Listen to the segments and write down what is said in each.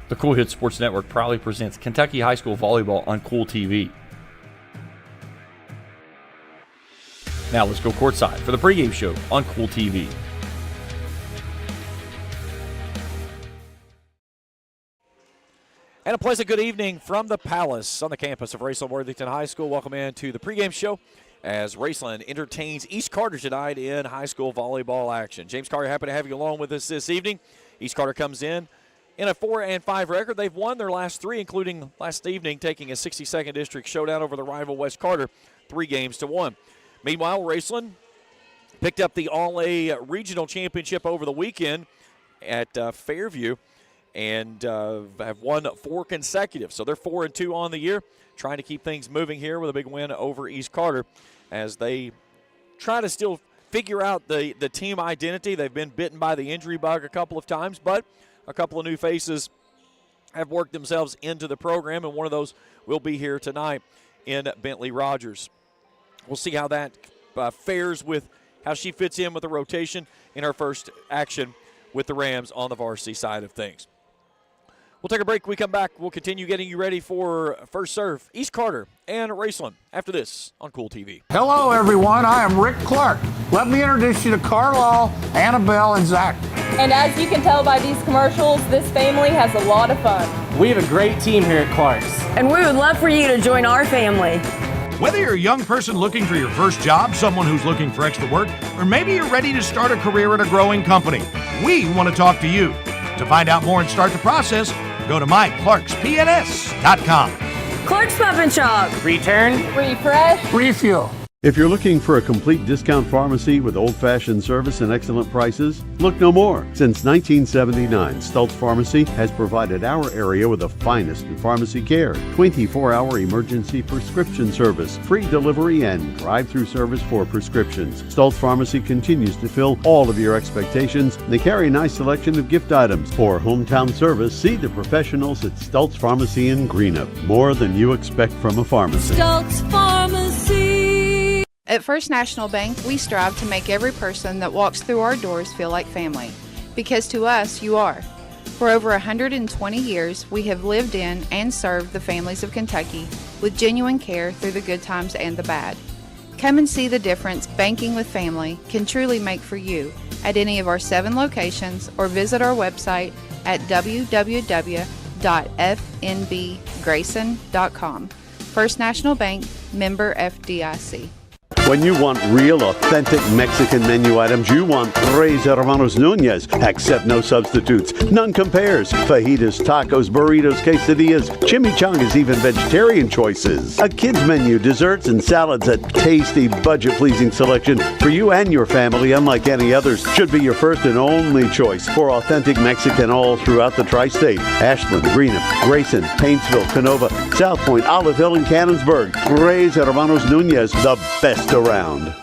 The Kool Hit Sports Network proudly presents Kentucky High School Volleyball on Kool TV. Now let's go courtside for the pregame show on Kool TV. And a pleasant good evening from the Palace on the campus of Raceland Worthington High School. Welcome into the pregame show as Raceland entertains East Carter tonight in high school volleyball action. James Carter, happy to have you along with us this evening. East Carter comes in a 4-5 record. They've won their last three, including last evening taking a 62nd district showdown over the rival West Carter, 3-1. Meanwhile, Raceland picked up the All-A regional championship over the weekend at Fairview and have won 4 consecutive. So they're 4-2 on the year, trying to keep things moving here with a big win over East Carter as they try to still figure out the team identity. They've been bitten by the injury bug a couple of times, but a couple of new faces have worked themselves into the program, and one of those will be here tonight in Bentley Rogers. We'll see how that fares with how she fits in with the rotation in her first action with the Rams on the varsity side of things. We'll take a break. When we come back, we'll continue getting you ready for first serve, East Carter and Raceland after this on Kool TV. Hello, everyone. I am Rick Clark. Let me introduce you to Carlisle, Annabelle, and Zach. And as you can tell by these commercials, this family has a lot of fun. We have a great team here at Clark's. And we would love for you to join our family. Whether you're a young person looking for your first job, someone who's looking for extra work, or maybe you're ready to start a career at a growing company, we want to talk to you. To find out more and start the process, go to myclarkspns.com. Clark's Pop and Shop. Return. Refresh. Refuel. If you're looking for a complete discount pharmacy with old-fashioned service and excellent prices, look no more. Since 1979, Stultz Pharmacy has provided our area with the finest in pharmacy care. 24-hour emergency prescription service, free delivery, and drive-through service for prescriptions. Stultz Pharmacy continues to fill all of your expectations. They carry a nice selection of gift items. For hometown service, see the professionals at Stultz Pharmacy in Greenup. More than you expect from a pharmacy. Stultz Pharmacy. At First National Bank, we strive to make every person that walks through our doors feel like family. Because to us, you are. For over 120 years, we have lived in and served the families of Kentucky with genuine care through the good times and the bad. Come and see the difference banking with family can truly make for you at any of our 7 locations or visit our website at www.fnbgrayson.com. First National Bank, member FDIC. When you want real, authentic Mexican menu items, you want Tres Hermanos Nunez. Accept no substitutes. None compares. Fajitas, tacos, burritos, quesadillas, chimichangas, even vegetarian choices. A kids menu, desserts and salads, a tasty, budget-pleasing selection for you and your family, unlike any others. Should be your first and only choice for authentic Mexican all throughout the tri-state. Ashland, Greenup, Grayson, Paintsville, Canova, South Point, Olive Hill, and Cannonsburg. Tres Hermanos Nunez, the best around.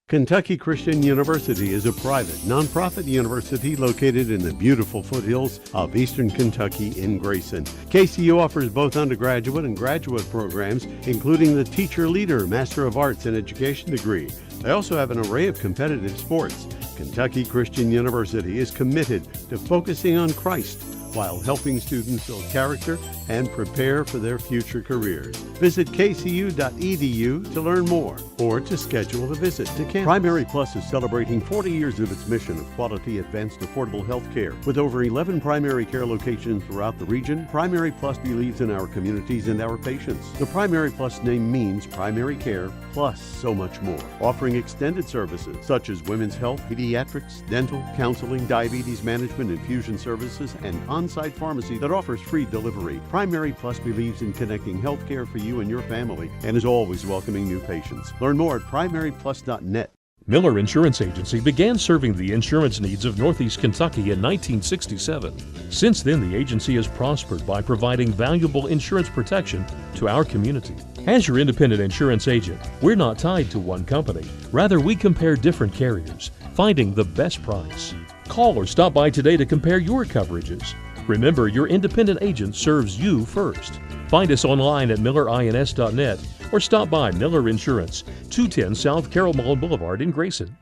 Kentucky Christian University is a private, nonprofit university located in the beautiful foothills of eastern Kentucky in Grayson. KCU offers both undergraduate and graduate programs, including the Teacher Leader Master of Arts in Education degree. They also have an array of competitive sports. Kentucky Christian University is committed to focusing on Christ while helping students build character and prepare for their future careers. Visit kcu.edu to learn more or to schedule a visit to campus. Primary Plus is celebrating 40 years of its mission of quality, advanced, affordable health care. With over 11 primary care locations throughout the region, Primary Plus believes in our communities and our patients. The Primary Plus name means primary care plus so much more, offering extended services such as women's health, pediatrics, dental, counseling, diabetes management, infusion services, and on-site pharmacy that offers free delivery. Primary Plus believes in connecting healthcare for you and your family and is always welcoming new patients. Learn more at primaryplus.net. Miller Insurance Agency began serving the insurance needs of Northeast Kentucky in 1967. Since then, the agency has prospered by providing valuable insurance protection to our community. As your independent insurance agent, we're not tied to one company. Rather, we compare different carriers, finding the best price. Call or stop by today to compare your coverages. Remember, your independent agent serves you first. Find us online at millerins.net or stop by Miller Insurance, 210 South Carroll Mall Boulevard in Grayson.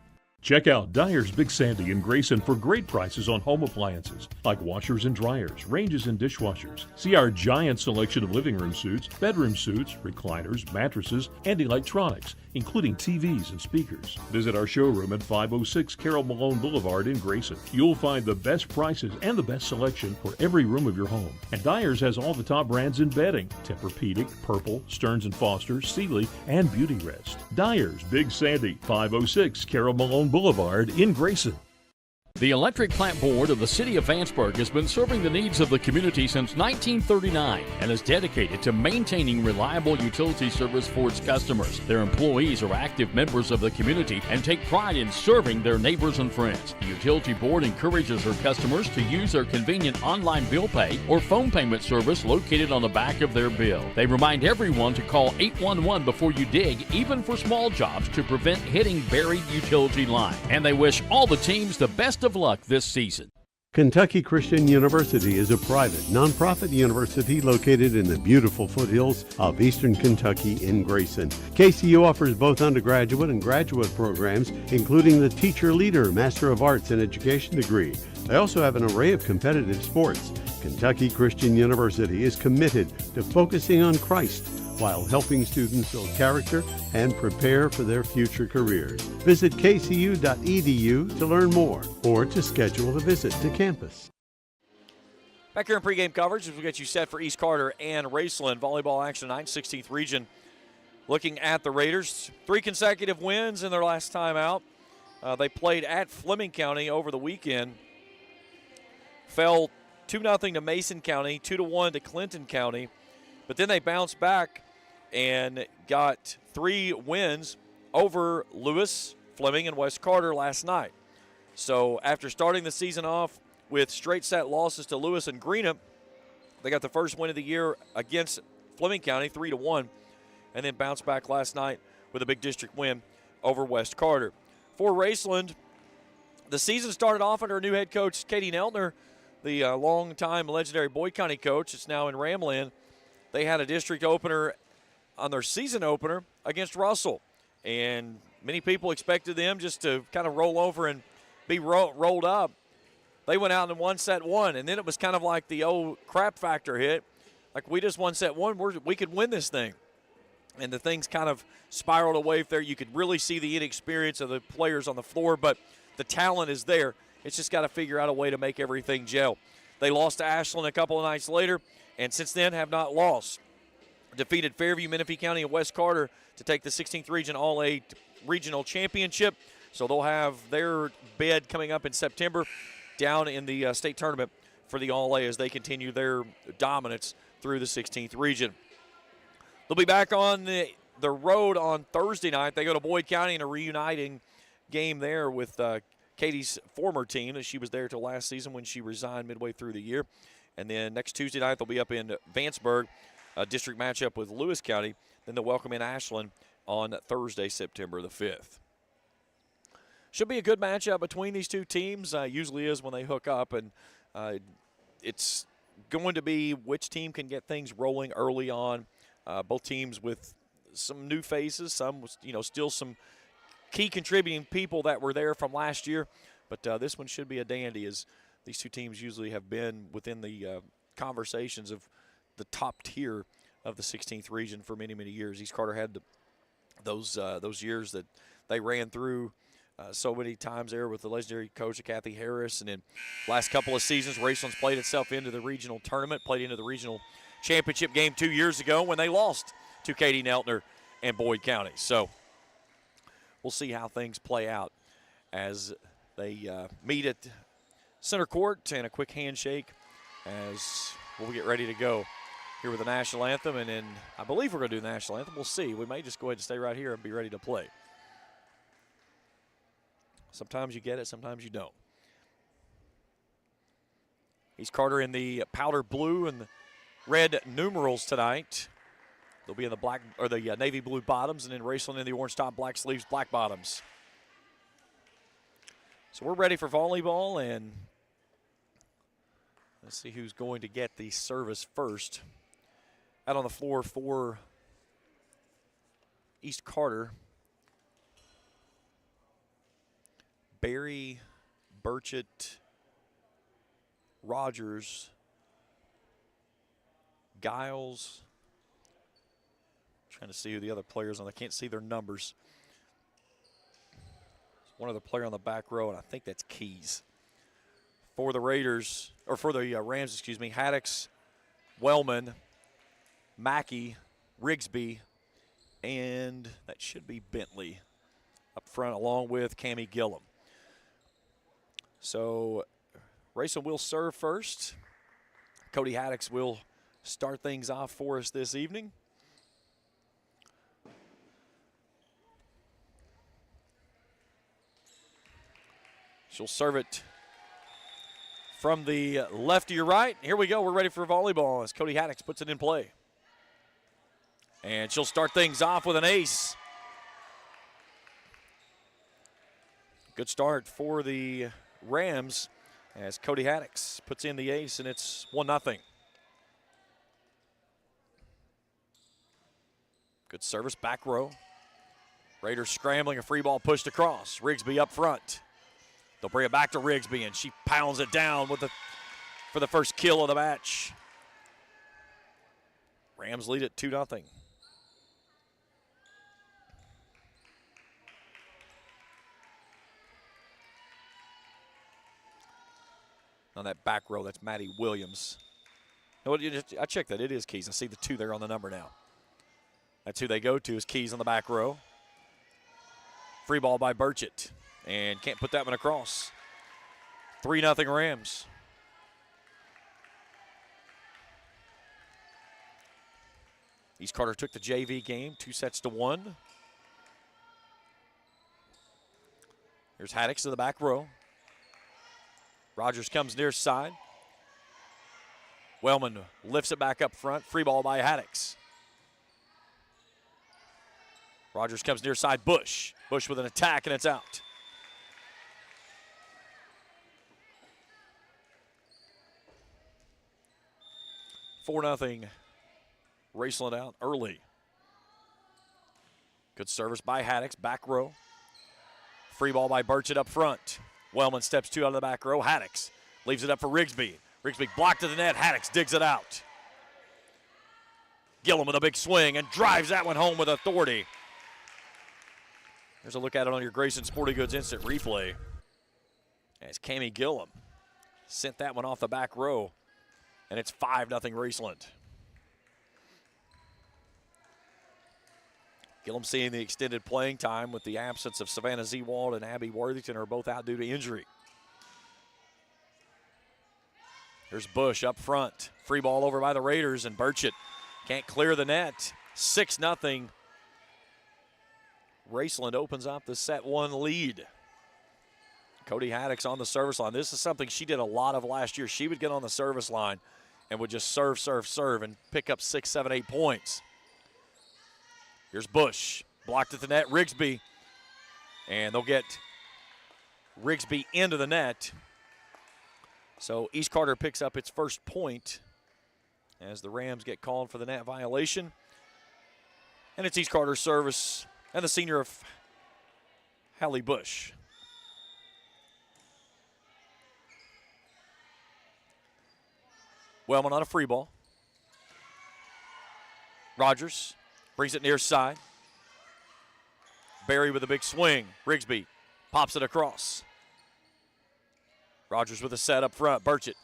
Check out Dyer's Big Sandy in Grayson for great prices on home appliances like washers and dryers, ranges and dishwashers. See our giant selection of living room suites, bedroom suites, recliners, mattresses, and electronics, including TVs and speakers. Visit our showroom at 506 Carroll Malone Boulevard in Grayson. You'll find the best prices and the best selection for every room of your home. And Dyer's has all the top brands in bedding: Tempur-Pedic, Purple, Stearns & Foster, Sealy, and Beauty Rest. Dyer's Big Sandy, 506 Carroll Malone Boulevard in Grayson. The Electric Plant Board of the City of Vanceburg has been serving the needs of the community since 1939 and is dedicated to maintaining reliable utility service for its customers. Their employees are active members of the community and take pride in serving their neighbors and friends. The Utility Board encourages their customers to use their convenient online bill pay or phone payment service located on the back of their bill. They remind everyone to call 811 before you dig, even for small jobs, to prevent hitting buried utility line. And they wish all the teams the best of luck this season. Kentucky Christian University is a private, nonprofit university located in the beautiful foothills of eastern Kentucky in Grayson. KCU offers both undergraduate and graduate programs, including the Teacher Leader Master of Arts in Education degree. They also have an array of competitive sports. Kentucky Christian University is committed to focusing on Christ while helping students build character and prepare for their future careers. Visit kcu.edu to learn more or to schedule a visit to campus. Back here in pregame coverage as we get you set for East Carter and Raceland volleyball action tonight, 16th region. Looking at the Raiders, 3 consecutive wins in their last time out. They played at Fleming County over the weekend. Fell 2-0 to Mason County, 2-1 to Clinton County. But then they bounced back and got 3 wins over Lewis, Fleming, and West Carter last night. So after starting the season off with straight set losses to Lewis and Greenup, they got the first win of the year against Fleming County, 3-1, and then bounced back last night with a big district win over West Carter. For Raceland, the season started off under new head coach Katie Neltner, the longtime legendary Boyd County coach. It's now in Ramland. They had a district opener on their season opener against Russell, and many people expected them just to kind of roll over and be rolled up. They went out and won set 1, and then it was kind of like the old crap factor hit. Like, we just won set 1, we could win this thing. And the things kind of spiraled away there. You could really see the inexperience of the players on the floor, but the talent is there. It's just got to figure out a way to make everything gel. They lost to Ashland a couple of nights later, and since then have not lost. Defeated Fairview, Menifee County, and West Carter to take the 16th Region All-A Regional Championship. So they'll have their bid coming up in September down in the state tournament for the All-A as they continue their dominance through the 16th Region. They'll be back on the road on Thursday night. They go to Boyd County in a reuniting game there with Katie's former team. She was there till last season when she resigned midway through the year. And then next Tuesday night, they'll be up in Vanceburg, a district matchup with Lewis County. Then they'll welcome in Ashland on Thursday, September the 5th. Should be a good matchup between these two teams. Usually is when they hook up, and it's going to be which team can get things rolling early on. Both teams with some new faces, some still some key contributing people that were there from last year. But this one should be a dandy, as these two teams usually have been within the conversations of the top tier of the 16th region for many, many years. East Carter had those years that they ran through so many times there with the legendary coach Kathy Harris. And then last couple of seasons, Raceland's played itself into the regional tournament, played into the regional championship game 2 years ago when they lost to Katie Neltner and Boyd County. So we'll see how things play out as they meet at center court, and a quick handshake as we'll get ready to go here with the national anthem. And then I believe we're going to do the national anthem. We'll see. We may just go ahead and stay right here and be ready to play. Sometimes you get it, sometimes you don't. East Carter in the powder blue and the red numerals tonight. They'll be in the black or the navy blue bottoms, and then Raceland in the orange top, black sleeves, black bottoms. So we're ready for volleyball, and let's see who's going to get the service first. Out on the floor for East Carter Barry, Burchett, Rogers, Giles. Trying to see who the other players are. I can't see their numbers. One other player on the back row, and I think that's Keys. For the Raiders, or for the Rams, excuse me, Haddix, Wellman, Mackey, Rigsby, and that should be Bentley up front, along with Cammie Gillum. So Raceland will serve first. Cody Haddix will start things off for us this evening. She'll serve it from the left to your right. Here we go. We're ready for volleyball as Cody Haddix puts it in play. And she'll start things off with an ace. Good start for the Rams as Cody Haddix puts in the ace, and it's 1-0. Good service, back row. Raiders scrambling, a free ball pushed across. Rigsby up front. They'll bring it back to Rigsby, and she pounds it down for the first kill of the match. Rams lead it 2-0. On that back row, that's Maddie Williams. No, I checked that. It is Keys. I see the 2 there on the number now. That's who they go to, is Keys on the back row. Free ball by Burchett. And can't put that one across. 3-0 Rams. East Carter took the JV game 2-1. Here's Haddix to the back row. Rogers comes near side. Wellman lifts it back up front. Free ball by Haddix. Rogers comes near side. Bush. Bush with an attack, and it's out. Four 0 Raceland out early. Good service by Haddix, back row. Free ball by Burchett up front. Wellman steps 2 out of the back row. Haddix leaves it up for Rigsby. Rigsby blocked to the net. Haddix digs it out. Gillum with a big swing and drives that one home with authority. There's a look at it on your Grayson Sporting Goods instant replay. As Cammie Gillum sent that one off the back row. And it's 5-0 Raceland. Gillum seeing the extended playing time with the absence of Savannah Zewald and Abby Worthington are both out due to injury. Here's Bush up front. Free ball over by the Raiders, and Burchett can't clear the net. 6-0. Raceland opens up the set 1 lead. Cody Haddix on the service line. This is something she did a lot of last year. She would get on the service line and would just serve, serve, serve and pick up 6, 7, 8 points. Here's Bush. Blocked at the net. Rigsby. And they'll get Rigsby into the net. So East Carter picks up its first point as the Rams get called for the net violation. And it's East Carter's service and the senior of Hallie Bush. Wellman on a free ball. Rogers brings it near side. Barry with a big swing. Rigsby pops it across. Rogers with a set up front. Burchett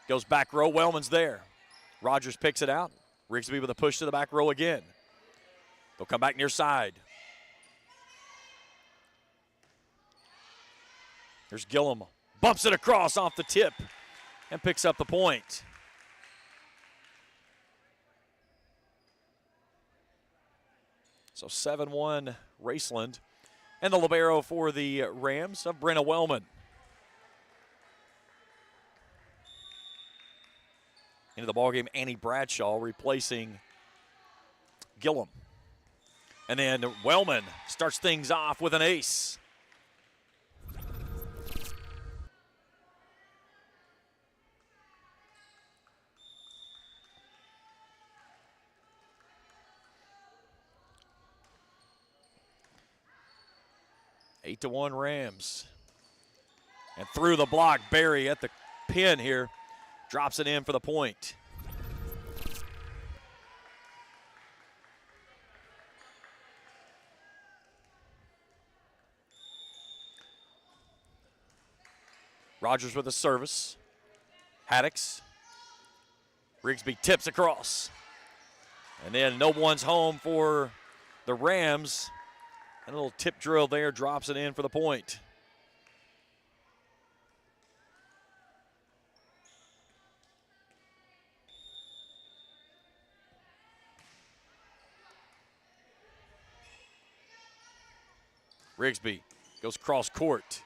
goes back row. Wellman's there. Rogers picks it out. Rigsby with a push to the back row again. They'll come back near side. There's Gillum. Bumps it across off the tip and picks up the point. So 7-1 Raceland. And the libero for the Rams of Brenna Wellman. Into the ballgame, Annie Bradshaw replacing Gillum. And then Wellman starts things off with an ace. Eight to 1 Rams. And through the block, Barry at the pin here drops it in for the point. Rogers with a service. Haddix. Rigsby tips across. And then no one's home for the Rams. And a little tip drill there drops it in for the point. Rigsby goes cross court.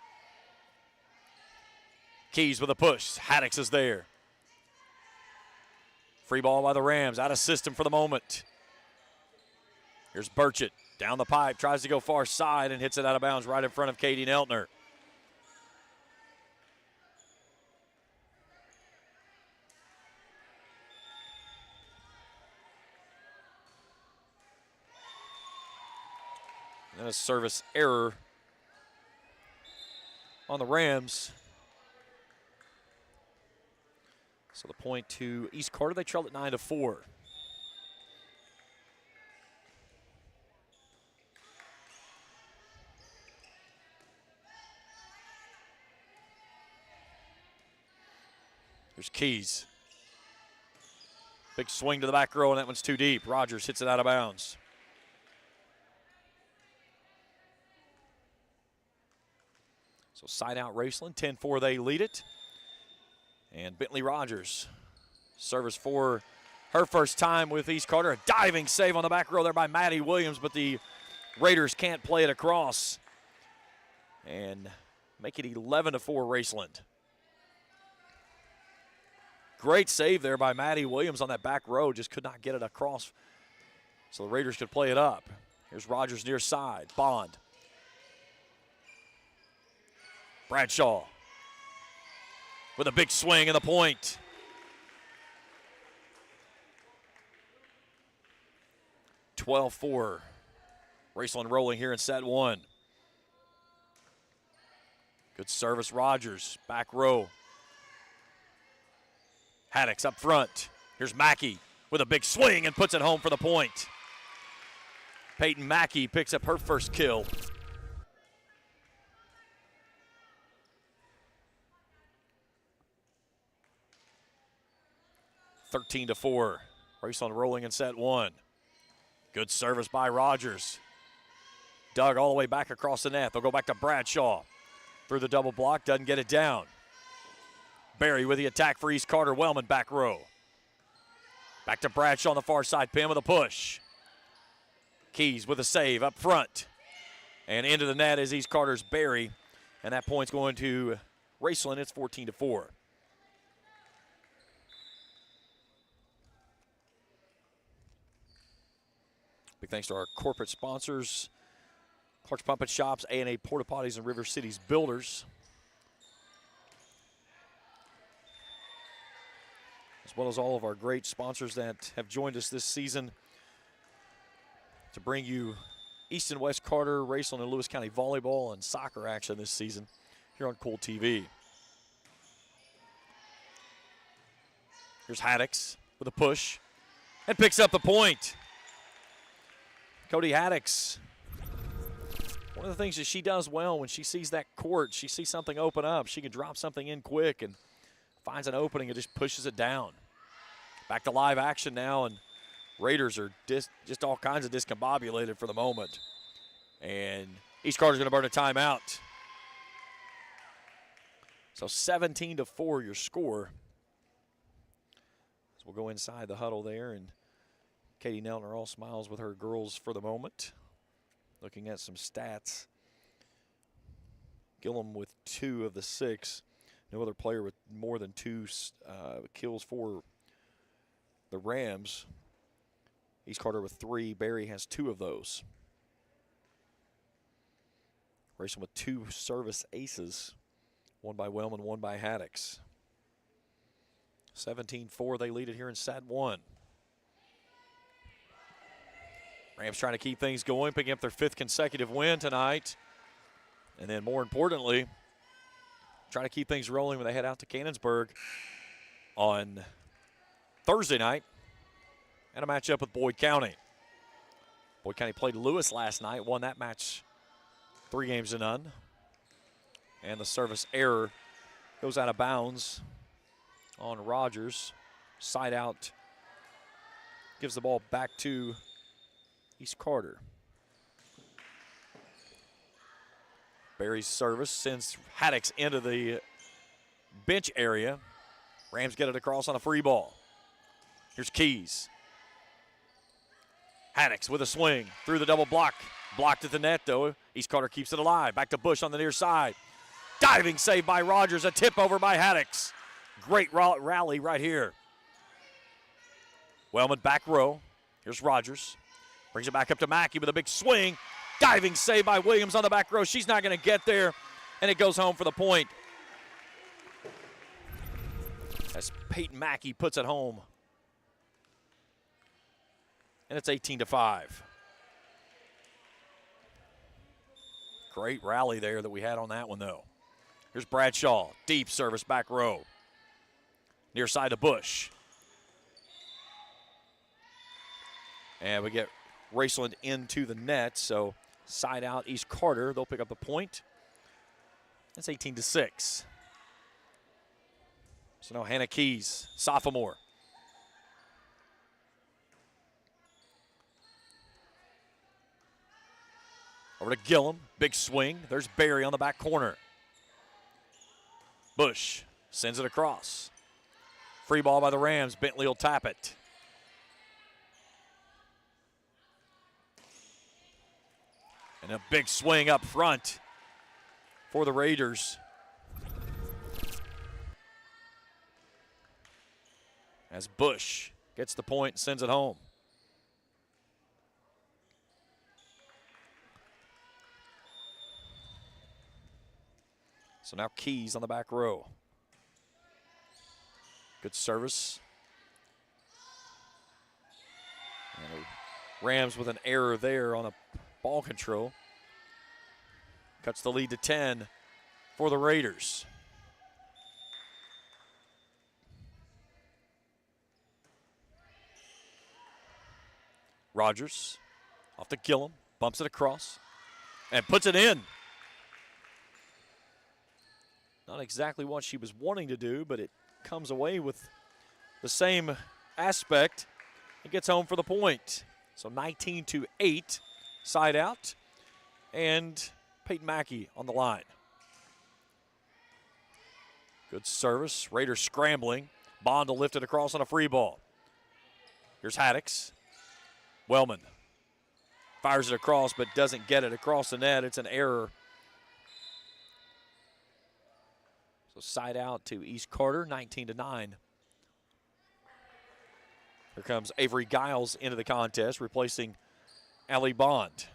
Keys with a push. Haddix is there. Free ball by the Rams. Out of system for the moment. Here's Burchett. Down the pipe. Tries to go far side and hits it out of bounds right in front of Katie Neltner. And then a service error on the Rams. So the point to East Carter. They trailed at 9-4. Here's Keys. Big swing to the back row, and that one's too deep. Rogers hits it out of bounds. So side out Raceland, 10-4 they lead it. And Bentley Rogers, service for her first time with East Carter. A diving save on the back row there by Maddie Williams, but the Raiders can't play it across. And make it 11-4 Raceland. Great save there by Maddie Williams on that back row, just could not get it across so the Raiders could play it up. Here's Rogers near side, Bond. Bradshaw with a big swing and the point. (12-4). Raceland rolling here in set one. Good service, Rogers. Back row. Haddix up front. Here's Mackey with a big swing and puts it home for the point. Peyton Mackey picks up her first kill. (13-4). Raceland rolling in set one. Good service by Rogers. Dug all the way back across the net. They'll go back to Bradshaw. Through the double block, doesn't get it down. Barry with the attack for East Carter. Wellman back row. Back to Bradshaw on the far side pin with a push. Keys with a save up front. And into the net is East Carter's Barry. And that point's going to Raceland. It's 14-4. Big thanks to our corporate sponsors, Clark's Pump and Shops, A&A Porta Potties, and River Cities Builders. As well as all of our great sponsors that have joined us this season to bring you East and West Carter, Raceland, and Lewis County volleyball and soccer action this season here on Kool TV. Here's Haddix with a push and picks up the point. Cody Haddix, one of the things that she does well when she sees that court, she sees something open up, she can drop something in quick and finds an opening and just pushes it down. Back to live action now, and Raiders are just all kinds of discombobulated for the moment. And East Carter's going to burn a timeout. So 17-4 your score. So we'll go inside the huddle there, and Katie Neltner all smiles with her girls for the moment. Looking at some stats. Gillum with 2 of the 6. No other player with more than 2 kills for the Rams. East Carter with 3. Barry has 2 of those. Racing with 2 service aces. One by Wellman, one by Haddix. 17-4, they lead it here in set 1. Rams trying to keep things going, picking up their 5th consecutive win tonight. And then more importantly, trying to keep things rolling when they head out to Cannonsburgh on Thursday night and a matchup with Boyd County. Boyd County played Lewis last night, won that match 3-0. And the service error goes out of bounds on Rogers. Side out, gives the ball back to East Carter. Barry's service sends Haddix into the bench area. Rams get it across on a free ball. Here's Keys. Haddix with a swing through the double block. Blocked at the net, though. East Carter keeps it alive. Back to Bush on the near side. Diving save by Rogers. A tip over by Haddix. Great rally right here. Wellman back row. Here's Rogers. Brings it back up to Mackey with a big swing. Diving save by Williams on the back row. She's not going to get there, and it goes home for the point. As Peyton Mackey puts it home. And it's 18-5. Great rally there that we had on that one, though. Here's Bradshaw. Deep service back row. Near side to Bush. And we get Raceland into the net, so side out East Carter. They'll pick up the point. That's 18-6. So now Hannah Keys, sophomore. Over to Gillum, big swing. There's Barry on the back corner. Bush sends it across. Free ball by the Rams. Bentley will tap it. And a big swing up front for the Raiders. As Bush gets the point and sends it home. So now Keys on the back row. Good service. And Rams with an error there on a ball control. Cuts the lead to 10 for the Raiders. Rogers off to Gillum, bumps it across, and puts it in. Not exactly what she was wanting to do, but it comes away with the same aspect. It gets home for the point. So 19-8, side out, and Peyton Mackey on the line. Good service. Raiders scrambling. Bond to lift it across on a free ball. Here's Haddix. Wellman fires it across but doesn't get it across the net. It's an error. So side out to East Carter, 19-9. Here comes Avery Giles into the contest, replacing Allie Bond.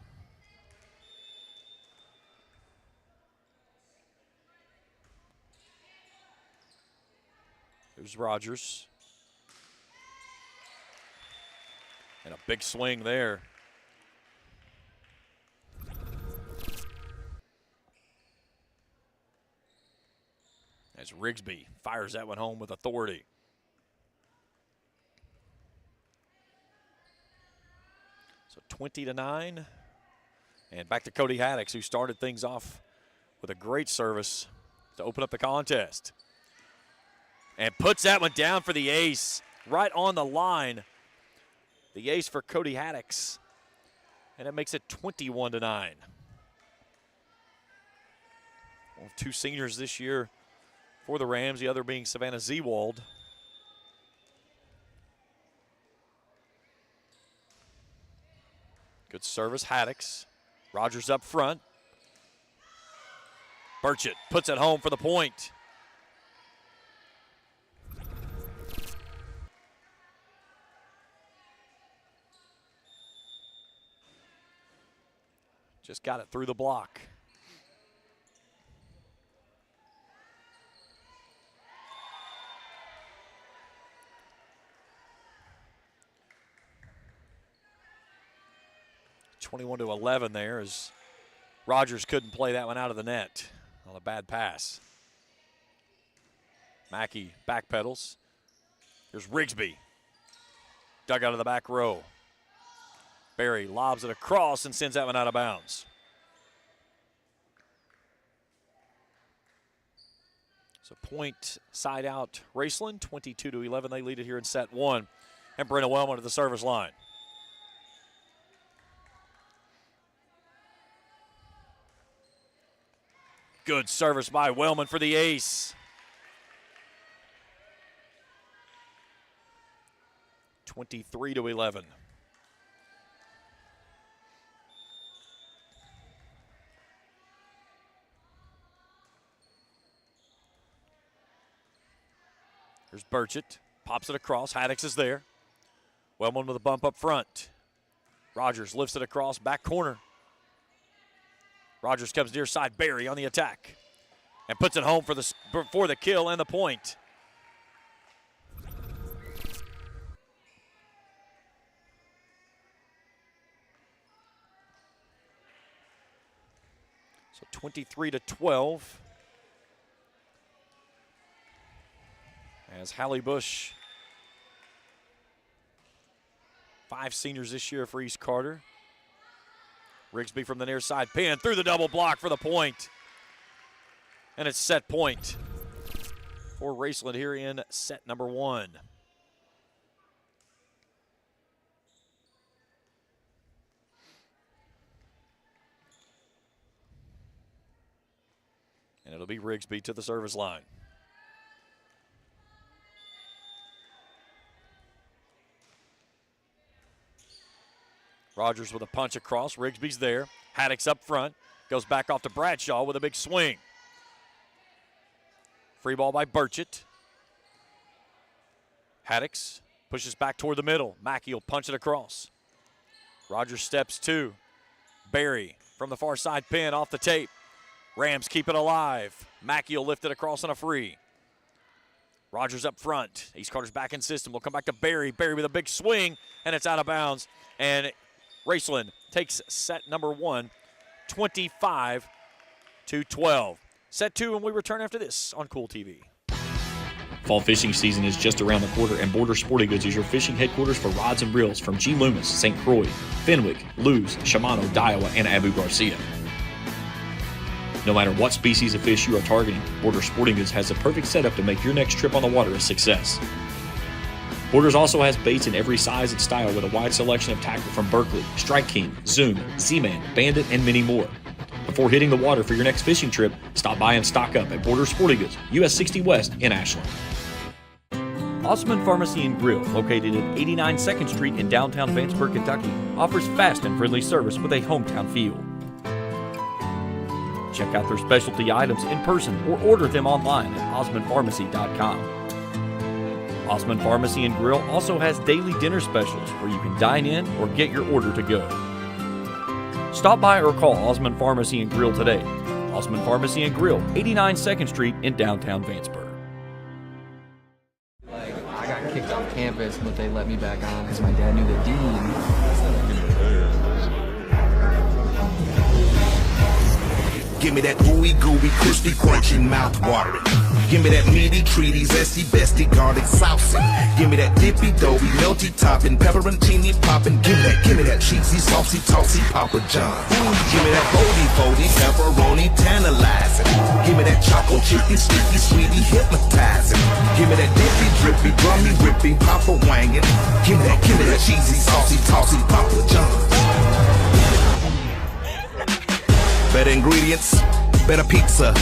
Here's Rogers. And a big swing there. As Rigsby fires that one home with authority. So 20-9. And back to Cody Haddix, who started things off with a great service to open up the contest. And puts that one down for the ace, right on the line. The ace for Cody Haddix. And it makes it 21-9. Well, two seniors this year for the Rams, the other being Savannah Zewald. Good service, Haddix. Rogers up front. Burchett puts it home for the point. Just got it through the block. (21-11) there as Rogers couldn't play that one out of the net on a bad pass. Mackey backpedals. Here's Rigsby. Dug out of the back row. Barry lobs it across and sends that one out of bounds. So point side out Raceland, 22-11. They lead it here in set one. And Brenna Wellman to the service line. Good service by Wellman for the ace. 23-11. Here's Burchett. Pops it across. Haddix is there. Wellman with a bump up front. Rogers lifts it across. Back corner. Rogers comes near side. Barry on the attack. And puts it home for the kill and the point. So 23-12. As Hallie Bush, 5 seniors this year for East Carter. Rigsby from the near side pin through the double block for the point. And it's set point for Raceland here in set number 1. And it'll be Rigsby to the service line. Rogers with a punch across. Rigsby's there. Haddix up front. Goes back off to Bradshaw with a big swing. Free ball by Burchett. Haddix pushes back toward the middle. Mackey will punch it across. Rogers steps 2. Barry from the far side pin off the tape. Rams keep it alive. Mackey will lift it across on a free. Rogers up front. East Carter's back in system. We'll come back to Barry. Barry with a big swing, and it's out of bounds. And Raceland takes set number 1, 25-12. Set 2 when we return after this on Kool TV. Fall fishing season is just around the corner, and Border Sporting Goods is your fishing headquarters for rods and reels from G. Loomis, St. Croix, Fenwick, Lewes, Shimano, Daiwa, and Abu Garcia. No matter what species of fish you are targeting, Border Sporting Goods has the perfect setup to make your next trip on the water a success. Borders also has baits in every size and style with a wide selection of tackle from Berkley, Strike King, Zoom, Z-Man, Bandit, and many more. Before hitting the water for your next fishing trip, stop by and stock up at Border Sporting Goods, US 60 West in Ashland. Osman Pharmacy and Grill, located at 89 2nd Street in downtown Vanceburg, Kentucky, offers fast and friendly service with a hometown feel. Check out their specialty items in person or order them online at osmanpharmacy.com. Osman Pharmacy and Grill also has daily dinner specials where you can dine in or get your order to go. Stop by or call Osman Pharmacy and Grill today. Osman Pharmacy and Grill, 89 2nd Street in downtown Vanceburg. I got kicked off campus, but they let me back on because my dad knew the dean. Give me that ooey gooey, crispy, crunchy, mouth watering. Give me that meaty, treaty, zesty, bestie, garlic, saucy. Give me that dippy, doughy, melty topping, pepperoncini popping. Give me that cheesy, saucy, tossy, Papa John's. Give me that foldy, pepperoni, tantalizing. Give me that choco chicky, sticky, sweetie, hypnotizing. Give me that dippy, drippy, drummy, whippy, Papa wangin'. Give me that cheesy, saucy, tossy, Papa John's. Better ingredients, better pizza,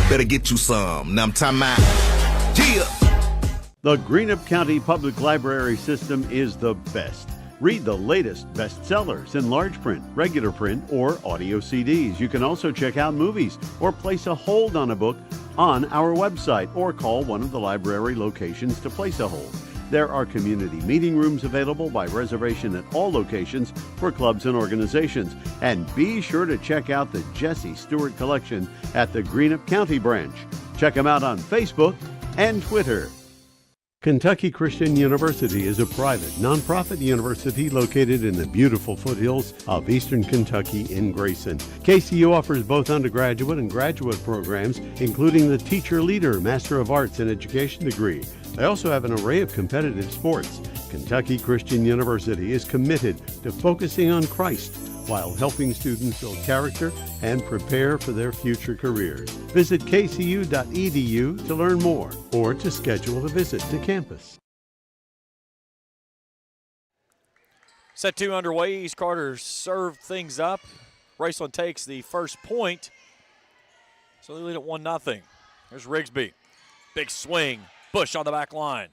better get you some. Now I'm talking about, yeah. The Greenup County Public Library system is the best. Read the latest bestsellers in large print, regular print, or audio CDs. You can also check out movies or place a hold on a book on our website or call one of the library locations to place a hold. There are community meeting rooms available by reservation at all locations for clubs and organizations. And be sure to check out the Jesse Stewart collection at the Greenup County branch. Check them out on Facebook and Twitter. Kentucky Christian University is a private, nonprofit university located in the beautiful foothills of eastern Kentucky in Grayson. KCU offers both undergraduate and graduate programs, including the Teacher Leader Master of Arts in Education degree. They also have an array of competitive sports. Kentucky Christian University is committed to focusing on Christ while helping students build character and prepare for their future careers. Visit kcu.edu to learn more or to schedule a visit to campus. Set 2 underway. East Carter served things up. Raceland takes the first point, so they lead at 1-0. There's Rigsby. Big swing. Bush on the back line.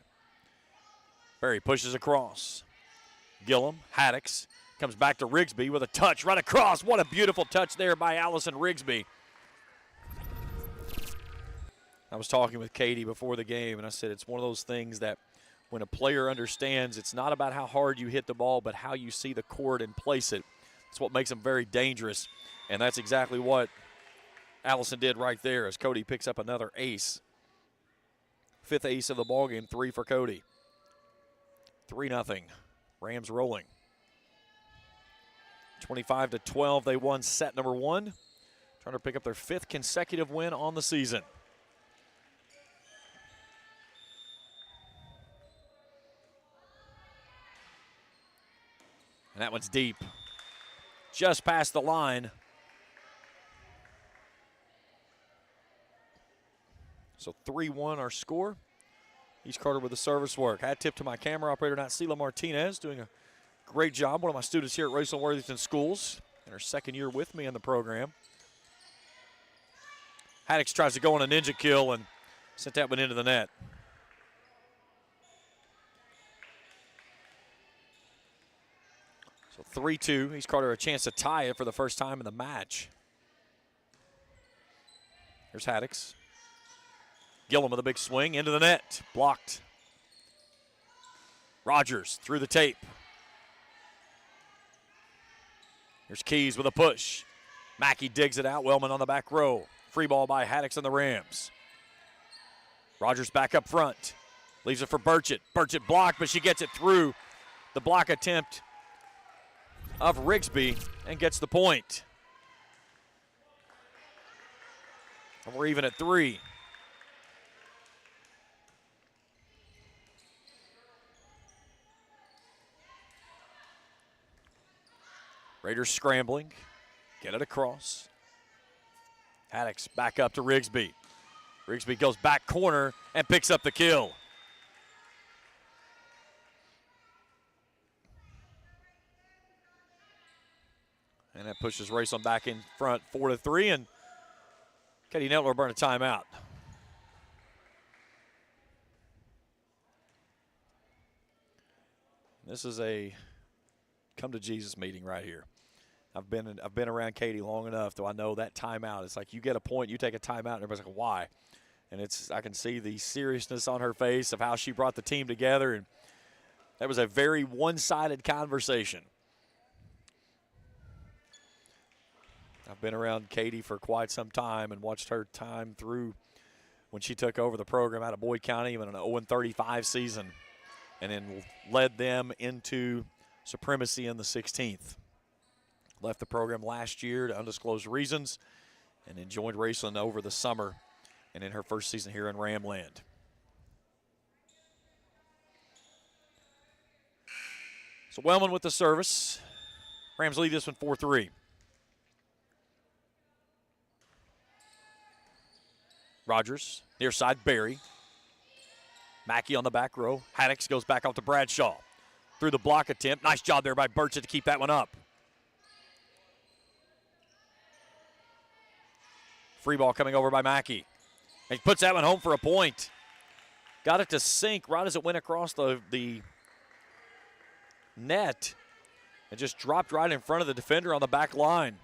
Berry pushes across. Gillum, Haddix. Comes back to Rigsby with a touch right across. What a beautiful touch there by Allison Rigsby. I was talking with Katie before the game, and I said it's one of those things that when a player understands it's not about how hard you hit the ball, but how you see the court and place it. It's what makes them very dangerous, and that's exactly what Allison did right there as Cody picks up another ace. 5th ace of the ballgame, 3 for Cody. 3-0. Rams rolling. 25-12, they won set number 1. Trying to pick up their 5th consecutive win on the season. And that one's deep. Just past the line. So 3-1 our score. East Carter with the service work. Hat tip to my camera operator, Natsila Martinez, doing a great job. One of my students here at Raceland Worthington Schools in her 2nd year with me in the program. Haddix tries to go on a ninja kill and sent that one into the net. So 3-2. East Carter a chance to tie it for the first time in the match. Here's Haddix. Gillum with a big swing into the net. Blocked. Rogers through the tape. Here's Keys with a push. Mackey digs it out. Wellman on the back row. Free ball by Haddix and the Rams. Rogers back up front. Leaves it for Burchett. Burchett blocked, but she gets it through the block attempt of Rigsby and gets the point. And we're even at 3. Raiders scrambling, get it across. Haddix back up to Rigsby. Rigsby goes back corner and picks up the kill. And that pushes Raceland back in front 4-3, and Katie Nettler will burn a timeout. This is a come to Jesus meeting right here. I've been around Katie long enough, though I know that timeout. It's like you get a point, you take a timeout, and everybody's like, why? And I can see the seriousness on her face of how she brought the team together, and that was a very one-sided conversation. I've been around Katie for quite some time and watched her time through when she took over the program out of Boyd County in an 0-35 season, and then led them into supremacy in the 16th. Left the program last year to undisclosed reasons and then joined Raceland over the summer and in her first season here in Ramland. So Wellman with the service. Rams lead this one 4-3. Rogers, near side Berry. Mackey on the back row. Haddix goes back out to Bradshaw. Through the block attempt. Nice job there by Burchett to keep that one up. Free ball coming over by Mackey. And he puts that one home for a point. Got it to sink right as it went across the net. And just dropped right in front of the defender on the back line.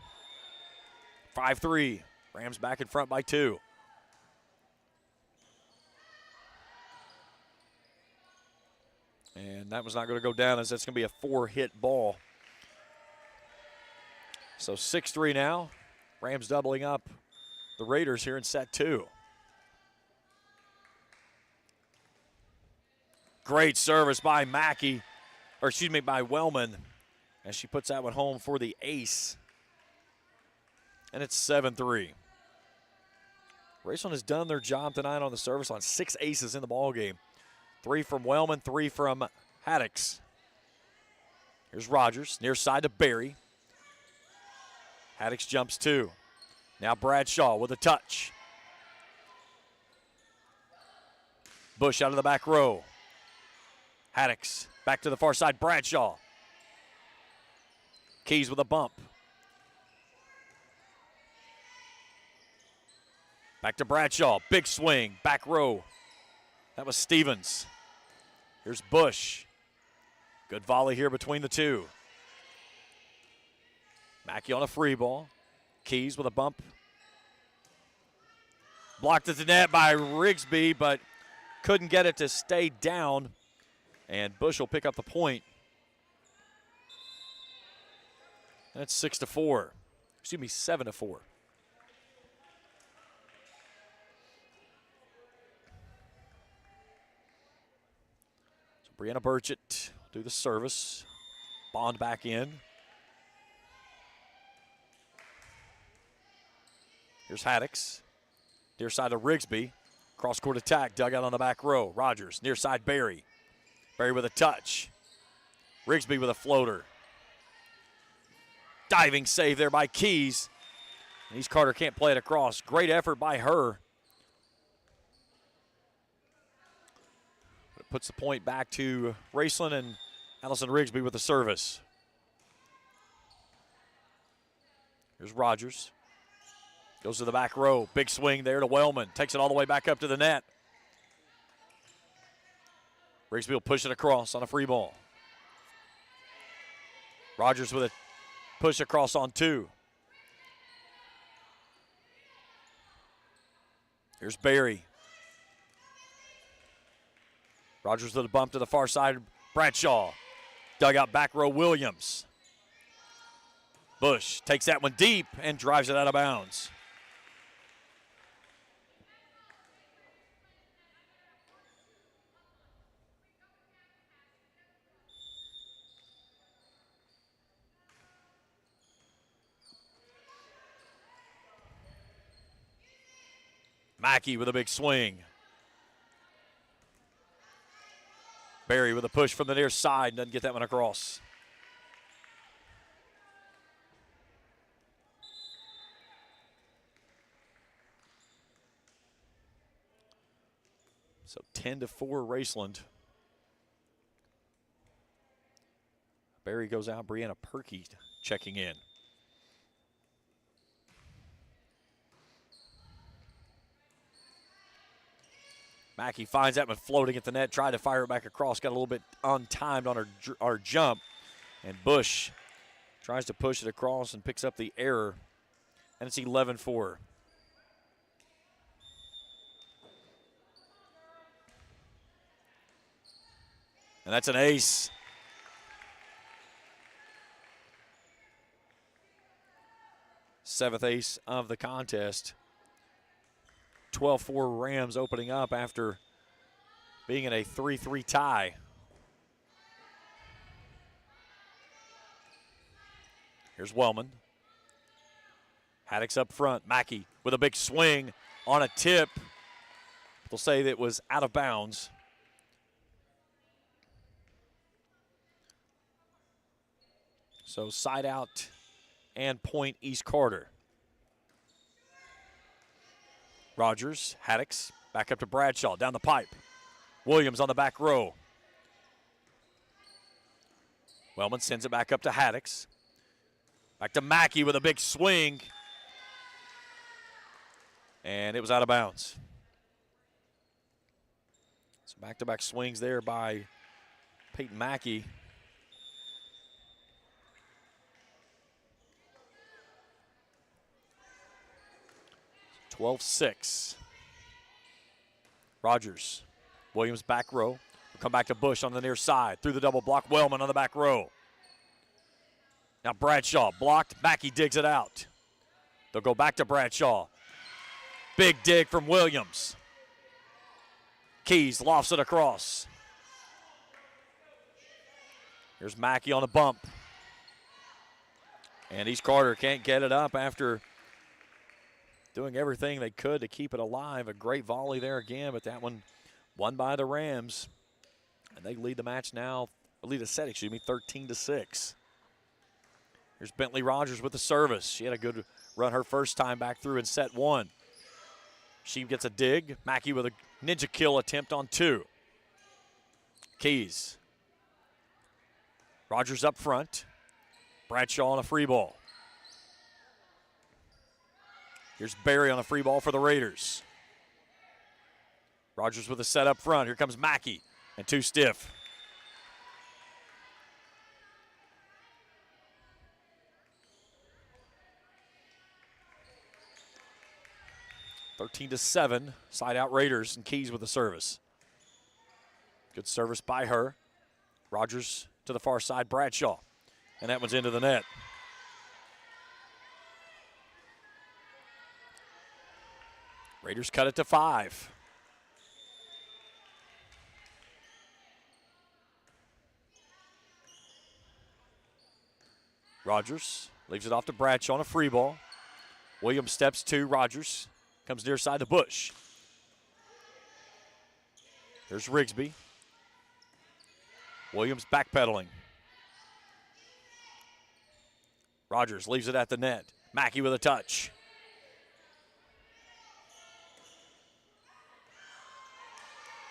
5-3. Rams back in front by 2. And that was not going to go down as that's going to be a 4-hit ball. So 6-3 now. Rams doubling up the Raiders here in set 2. Great service by by Wellman, as she puts that one home for the ace. And it's 7-3. Raceland has done their job tonight on the service on 6 aces in the ballgame. 3 from Wellman, 3 from Haddix. Here's Rogers, near side to Barry. Haddix jumps 2. Now Bradshaw with a touch. Bush out of the back row. Haddix back to the far side, Bradshaw. Keys with a bump. Back to Bradshaw, big swing, back row. That was Stevens. Here's Bush. Good volley here between the two. Mackey on a free ball. Keys with a bump. Blocked at the net by Rigsby, but couldn't get it to stay down. And Bush will pick up the point. That's 6-4. 7-4. Brianna Burchett do the service. Bond back in. Here's Haddix. Near side of Rigsby. Cross-court attack. Dugout on the back row. Rogers. Near side Barry. Barry with a touch. Rigsby with a floater. Diving save there by Keys. And East Carter can't play it across. Great effort by her. Puts the point back to Raceland, and Allison Rigsby with the service. Here's Rogers. Goes to the back row. Big swing there to Wellman. Takes it all the way back up to the net. Rigsby will push it across on a free ball. Rogers with a push across on 2. Here's Barry. Rogers with a bump to the far side. Bradshaw. Dugout back row Williams. Bush takes that one deep and drives it out of bounds. Mackey with a big swing. Barry with a push from the near side, doesn't get that one across. So 10-4 Raceland. Barry goes out, Brianna Perkey checking in. Mackey finds that one floating at the net, tried to fire it back across, got a little bit untimed on her jump. And Bush tries to push it across and picks up the error. And it's 11-4. And that's an ace. Seventh ace of the contest. 12-4 Rams opening up after being in a 3-3 tie. Here's Wellman. Haddix up front. Mackey with a big swing on a tip. They'll say that it was out of bounds. So side out and point East Carter. Rogers, Haddix, back up to Bradshaw, down the pipe. Williams on the back row. Wellman sends it back up to Haddix. Back to Mackey with a big swing. And it was out of bounds. So back-to-back swings there by Peyton Mackey. So 12-6. Rogers. Williams back row. We'll come back to Bush on the near side. Through the double block. Wellman on the back row. Now Bradshaw blocked. Mackey digs it out. They'll go back to Bradshaw. Big dig from Williams. Keys lofts it across. Here's Mackey on a bump. And East Carter can't get it up after doing everything they could to keep it alive. A great volley there again, but that one won by the Rams. And they lead the match now, lead the set, 13-6. Here's Bentley Rogers with the service. She had a good run her first time back through in set 1. She gets a dig. Mackey with a ninja kill attempt on 2. Keys. Rogers up front. Bradshaw on a free ball. Here's Barry on a free ball for the Raiders. Rogers with a set up front. Here comes Mackey and 2 stiff. (13-7), side out Raiders, and Keys with the service. Good service by her. Rogers to the far side, Bradshaw. And that one's into the net. Raiders cut it to 5. Rogers leaves it off to Bradshaw on a free ball. Williams steps to Rogers. Comes near side to Bush. There's Rigsby. Williams backpedaling. Rogers leaves it at the net. Mackey with a touch.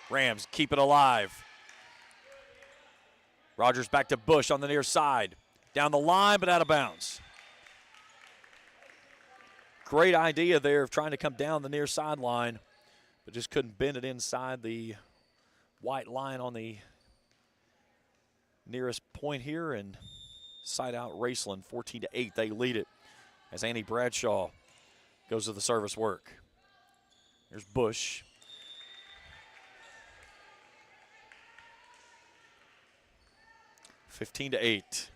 Rams keep it alive. Rogers back to Bush on the near side. Down the line, but out of bounds. Great idea there of trying to come down the near sideline, but just couldn't bend it inside the white line on the nearest point here, and side out Raceland, 14-8. They lead it as Annie Bradshaw goes to the service work. There's Bush. (15-8).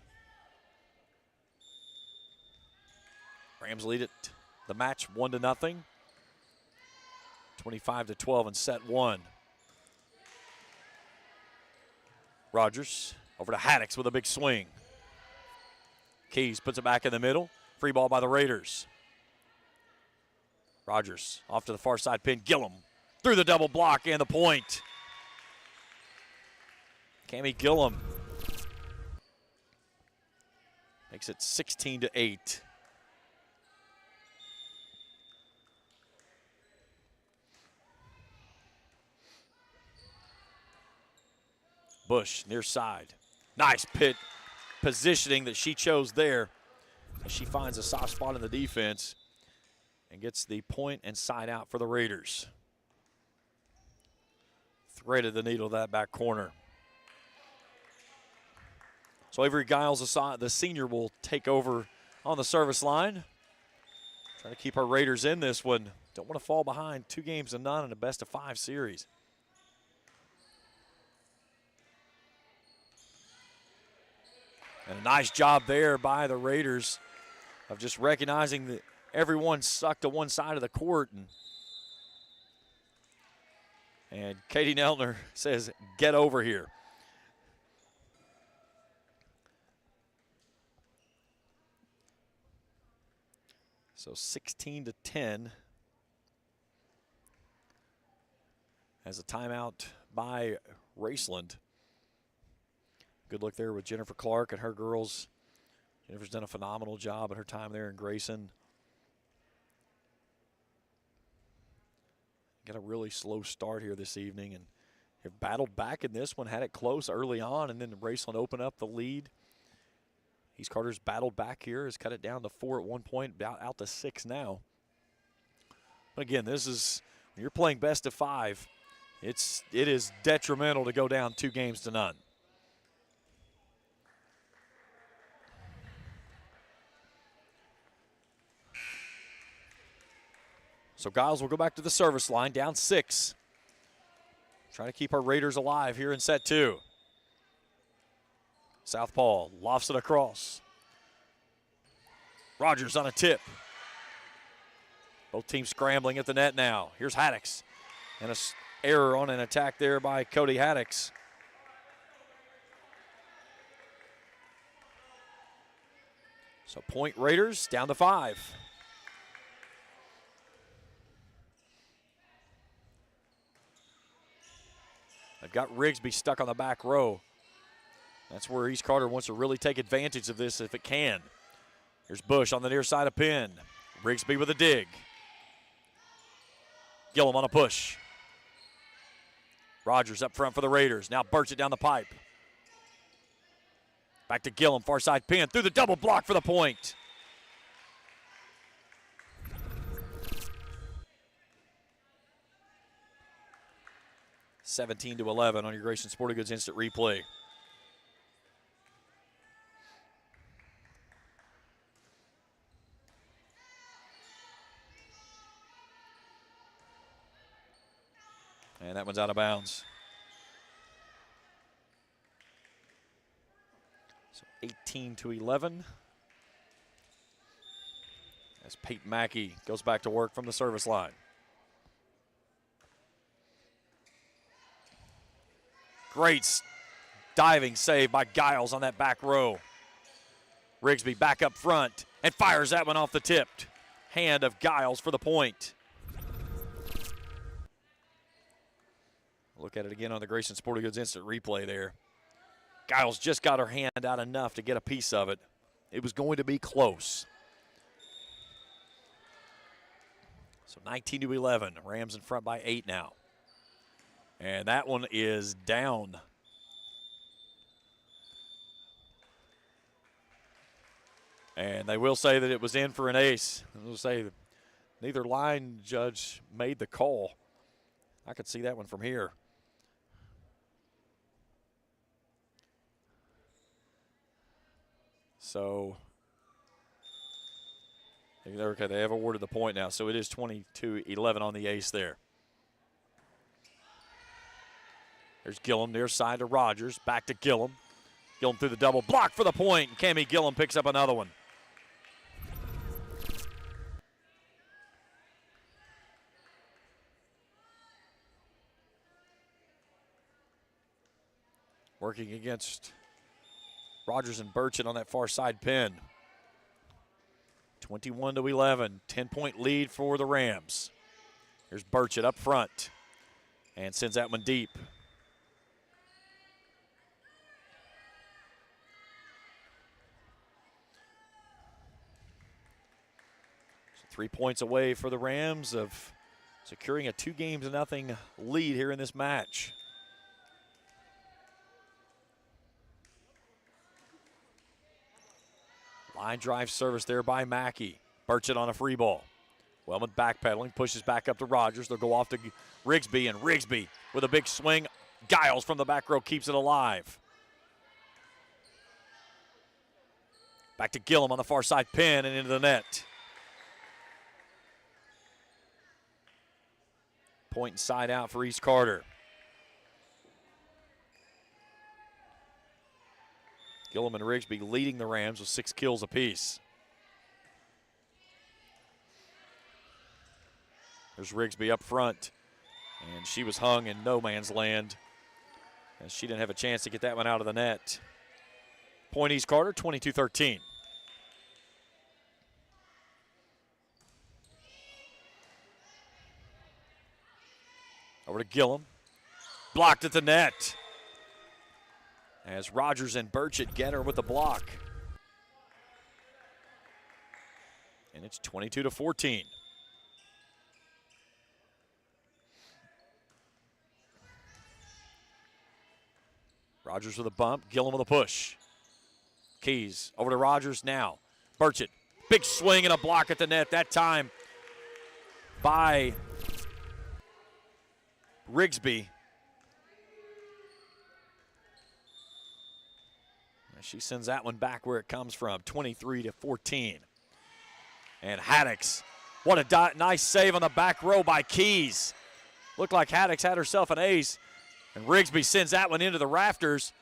Rams lead it. The match 1-0. 25-12 in set 1. Rogers over to Haddix with a big swing. Keys puts it back in the middle. Free ball by the Raiders. Rogers off to the far side pin. Gillum through the double block and the point. Cammie Gillum makes it 16-8. Bush near side. Nice pit positioning that she chose there. As she finds a soft spot in the defense and gets the point and side out for the Raiders. Threaded the needle that back corner. So Avery Giles, the senior, will take over on the service line. Trying to keep our Raiders in this one. Don't want to fall behind 2-0 in a best-of-5 series. And a nice job there by the Raiders of just recognizing that everyone sucked to one side of the court. And Katie Neltner says, get over here. So 16-10 as a timeout by Raceland. Good look there with Jennifer Clark and her girls. Jennifer's done a phenomenal job at her time there in Grayson. Got a really slow start here this evening and have battled back in this one, had it close early on, and then Raceland opened up the lead. East Carter's battled back here, has cut it down to 4 at one point, out to 6 now. But again, this is, when you're playing best of 5, it is detrimental to go down 2-0. So Giles will go back to the service line, down 6. Trying to keep our Raiders alive here in set 2. Southpaw lofts it across. Rogers on a tip. Both teams scrambling at the net now. Here's Haddix. And an error on an attack there by Cody Haddix. So point Raiders down to 5. They've got Rigsby stuck on the back row. That's where East Carter wants to really take advantage of this if it can. Here's Bush on the near side of pin. Rigsby with a dig. Gillum on a push. Rogers up front for the Raiders. Now Burch it down the pipe. Back to Gillum, far side pin, through the double block for the point. (17-11) on your Grayson Sporting Goods instant replay. And that one's out of bounds. So 18-11. As Peyton Mackey goes back to work from the service line. Great diving save by Giles on that back row. Rigsby back up front and fires that one off the tipped hand of Giles for the point. Look at it again on the Grayson Sporting Goods instant replay there. Giles just got her hand out enough to get a piece of it. It was going to be close. So 19-11, Rams in front by 8 now. And that one is down. And they will say that it was in for an ace. They'll say neither line judge made the call. I could see that one from here. So, okay, they have awarded the point now. So it is 22-11 on the ace there. There's Gillum near side to Rogers. Back to Gillum. Gillum through the double block for the point. And Cammie Gillum picks up another one. Working against Rogers and Burchett on that far side pin. 21-11, 10-point lead for the Rams. Here's Burchett up front and sends that one deep. So 3 points away for the Rams of securing a 2-0 lead here in this match. Line drive service there by Mackey. Burchett on a free ball. Wellman backpedaling, pushes back up to Rogers. They'll go off to Rigsby, and Rigsby with a big swing. Giles from the back row keeps it alive. Back to Gillum on the far side pin and into the net. Point inside out for East Carter. Gillum and Rigsby leading the Rams with 6 kills apiece. There's Rigsby up front, and she was hung in no man's land, and she didn't have a chance to get that one out of the net. Point East Carter, 22-13. Over to Gillum. Blocked at the net. As Rogers and Burchett get her with the block. And it's 22-14. Rogers with a bump, Gillum with a push. Keys over to Rogers now. Burchett, big swing and a block at the net that time by Rigsby. She sends that one back where it comes from, 23-14. And Haddix, what a nice save on the back row by Keys. Looked like Haddix had herself an ace. And Rigsby sends that one into the rafters.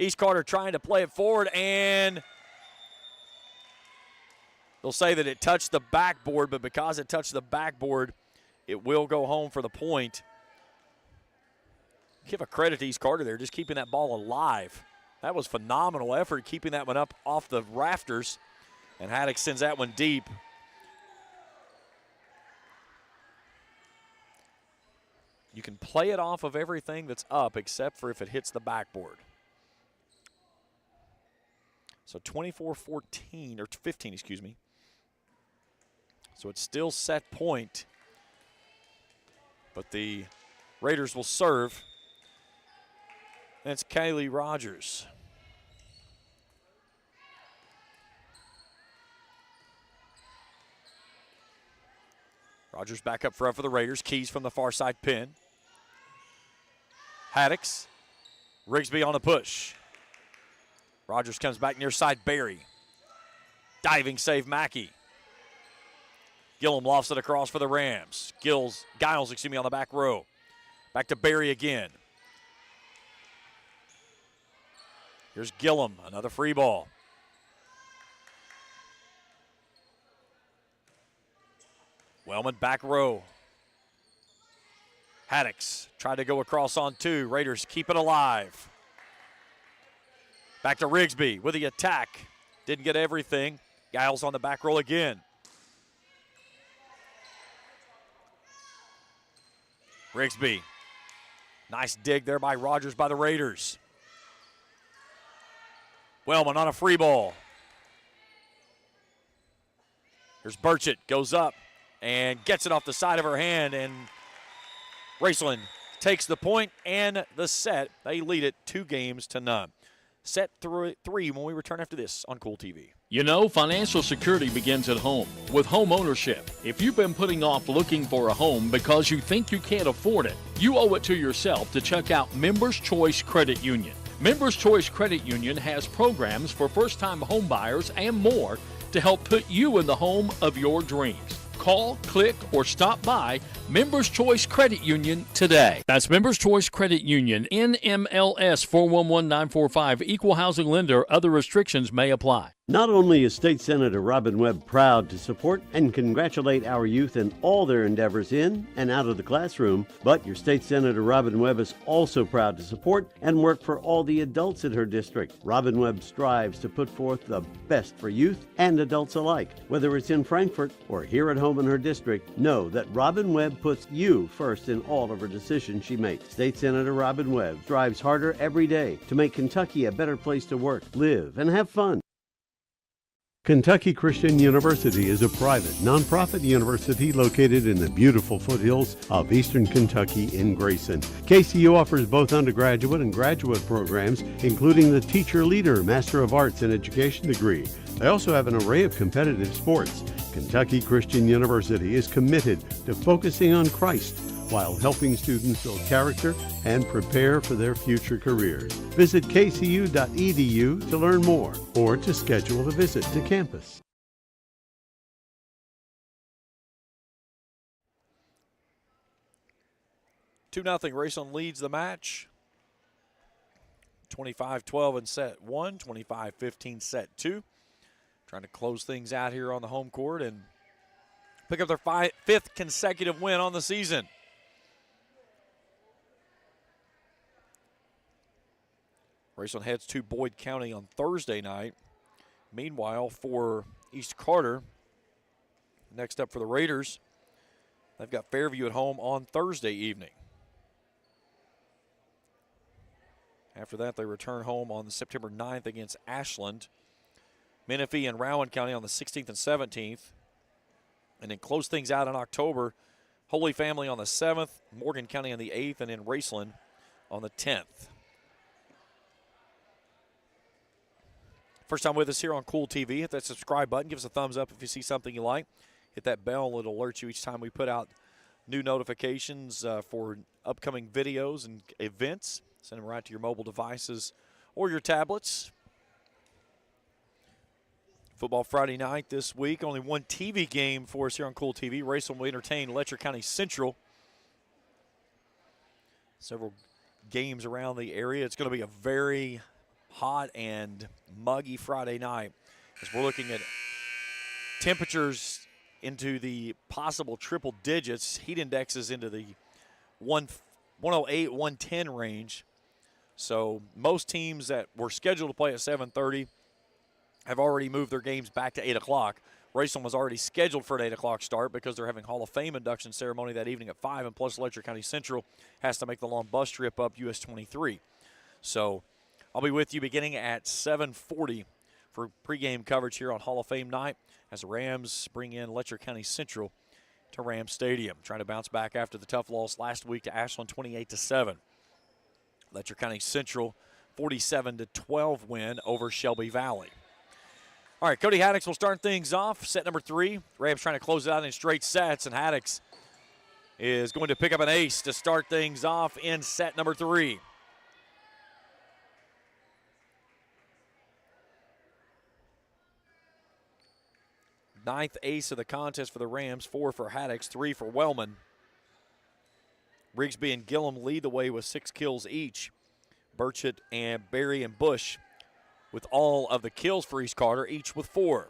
East Carter trying to play it forward, and they'll say that it touched the backboard, but because it touched the backboard, it will go home for the point. Give a credit to East Carter there, just keeping that ball alive. That was phenomenal effort, keeping that one up off the rafters And Haddock sends that one deep. You can play it off of everything that's up except for if it hits the backboard. So 24-14, or 15, excuse me. So it's still set point. But the Raiders will serve. And it's Kaylee Rogers. Rogers back up front for the Raiders. Keys from the far side pin. Haddocks. Rigsby on the push. Rogers comes back near side Barry. Diving save Mackey. Gillum lofts it across for the Rams. Giles on the back row. Back to Barry again. Here's Gillum, another free ball. Wellman back row. Haddocks tried to go across on two. Raiders keep it alive. Back to Rigsby with the attack. Didn't get everything. Giles on the back row again. Rigsby. Nice dig there by Rogers by the Raiders. Wellman on a free ball. Here's Burchett, goes up and gets it off the side of her hand, and Raceland takes the point and the set. They lead it 2-0. Set 3 when we return after this on Kool TV. You know, financial security begins at home with home ownership. If you've been putting off looking for a home because you think you can't afford it, you owe it to yourself to check out Members Choice Credit Union. Members Choice Credit Union has programs for first-time home buyers and more to help put you in the home of your dreams. Call, click, or stop by Members Choice Credit Union today. That's Members Choice Credit Union, NMLS 411945, Equal Housing Lender. Other restrictions may apply. Not only is State Senator Robin Webb proud to support and congratulate our youth in all their endeavors in and out of the classroom, but your State Senator Robin Webb is also proud to support and work for all the adults in her district. Robin Webb strives to put forth the best for youth and adults alike. Whether it's in Frankfort or here at home in her district, know that Robin Webb puts you first in all of her decisions she makes. State Senator Robin Webb strives harder every day to make Kentucky a better place to work, live, and have fun. Kentucky Christian University is a private, nonprofit university located in the beautiful foothills of eastern Kentucky in Grayson. KCU offers both undergraduate and graduate programs, including the Teacher Leader Master of Arts in Education degree. They also have an array of competitive sports. Kentucky Christian University is committed to focusing on Christ while helping students build character and prepare for their future careers. Visit kcu.edu to learn more or to schedule a visit to campus. Two 2-0 Raceland leads the match. 25-12 in set 1, 25-15 set 2. Trying to close things out here on the home court and pick up their fifth consecutive win on the season. Raceland heads to Boyd County on Thursday night. Meanwhile, for East Carter, next up for the Raiders, they've got Fairview at home on Thursday evening. After that, they return home on September 9th against Ashland. Menifee and Rowan County on the 16th and 17th. And then close things out in October, Holy Family on the 7th, Morgan County on the 8th, and then Raceland on the 10th. First time with us here on Kool TV, hit that subscribe button. Give us a thumbs up if you see something you like. Hit that bell. It'll alert you each time we put out new notifications for upcoming videos and events. Send them right to your mobile devices or your tablets. Football Friday night this week. Only one TV game for us here on Kool TV. Raceland will entertain Letcher County Central. Several games around the area. It's going to be a very hot and muggy Friday night as we're looking at temperatures into the possible triple digits. Heat indexes into the 108, 110 range. So most teams that were scheduled to play at 7:30 have already moved their games back to 8 o'clock. Raceland was already scheduled for an 8 o'clock start because they're having Hall of Fame induction ceremony that evening at 5, and plus Letcher County Central has to make the long bus trip up US 23. So I'll be with you beginning at 7:40 for pregame coverage here on Hall of Fame night as the Rams bring in Letcher County Central to Ram Stadium, trying to bounce back after the tough loss last week to Ashland 28-7. Letcher County Central 47-12 win over Shelby Valley. All right, Cody Haddix will start things off. Set number 3. Rams trying to close it out in straight sets, and Haddix is going to pick up an ace to start things off in set number 3. Ninth ace of the contest for the Rams, 4 for Haddix, 3 for Wellman. Rigsby and Gillum lead the way with 6 kills each. Burchett and Berry and Bush with all of the kills for East Carter, each with 4.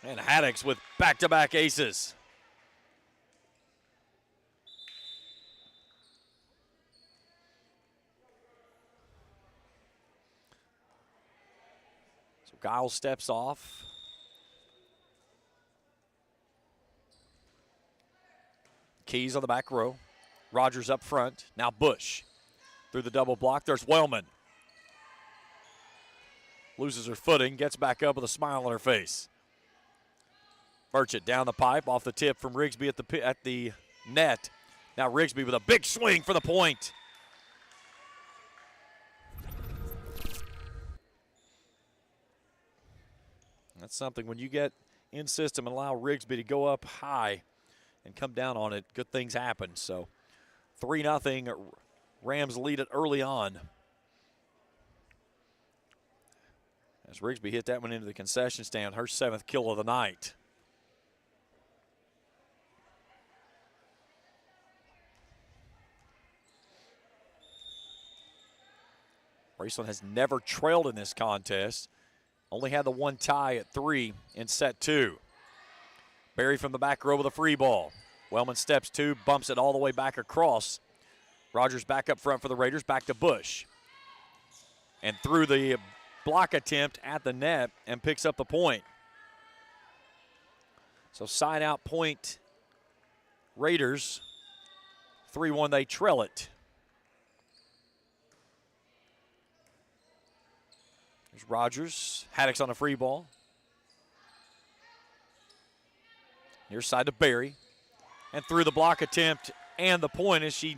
And Haddix with back-to-back aces. So Giles steps off. Keys on the back row. Rogers up front. Now Bush. Through the double block, there's Wellman. Loses her footing, gets back up with a smile on her face. Burchett down the pipe, off the tip from Rigsby at the net. Now Rigsby with a big swing for the point. That's something when you get in system and allow Rigsby to go up high and come down on it, good things happen. So 3-0, Rams lead it early on. As Rigsby hit that one into the concession stand, her 7th kill of the night. Raceland has never trailed in this contest. Only had the one tie at 3 in set 2. Berry from the back row with a free ball. Wellman steps 2, bumps it all the way back across. Rogers back up front for the Raiders, back to Bush. And through the block attempt at the net and picks up the point. So side out point Raiders. 3-1, they trail it. There's Rogers, Haddix on a free ball. Near side to Berry. And through the block attempt and the point as she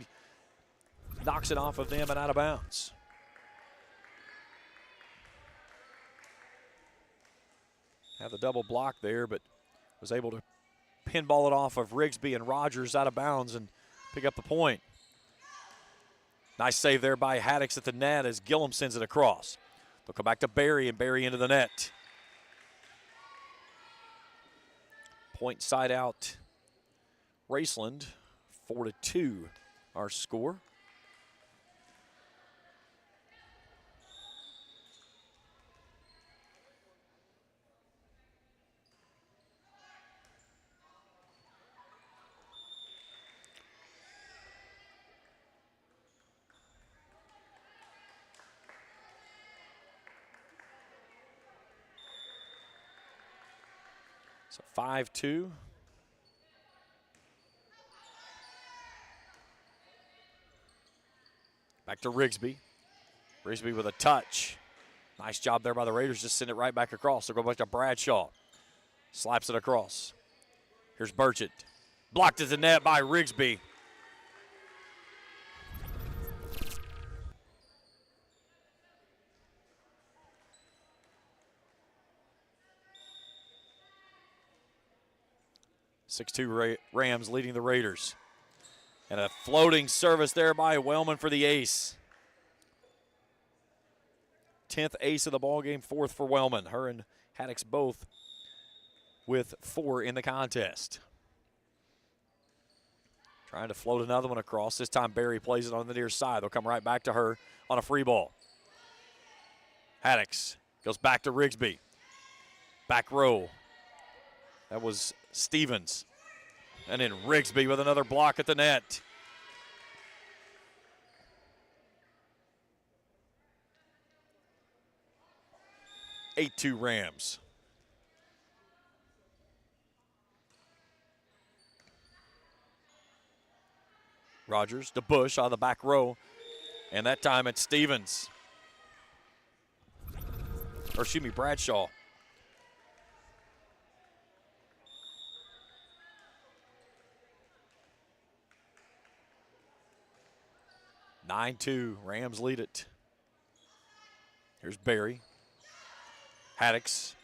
knocks it off of them and out of bounds. Had the double block there, but was able to pinball it off of Rigsby and Rogers out of bounds and pick up the point. Nice save there by Haddix at the net as Gillum sends it across. They'll come back to Berry and Berry into the net. Point side out, Raceland, 4-2 our score. So 5-2. Back to Rigsby. Rigsby with a touch. Nice job there by the Raiders. Just send it right back across. They'll go back to Bradshaw. Slaps it across. Here's Burchett. Blocked at the net by Rigsby. Rams leading the Raiders. And a floating service there by Wellman for the ace. 10th ace of the ball game, 4th for Wellman. Her and Haddix both with 4 in the contest. Trying to float another one across. This time Berry plays it on the near side. They'll come right back to her on a free ball. Haddix goes back to Rigsby. Back row. That was Stevens. And then Rigsby with another block at the net. (8-2) Rams. Rogers to Bush on the back row. And that time it's Stevens. Or excuse me, Bradshaw. (9-2). Rams lead it. Here's Barry. Haddix.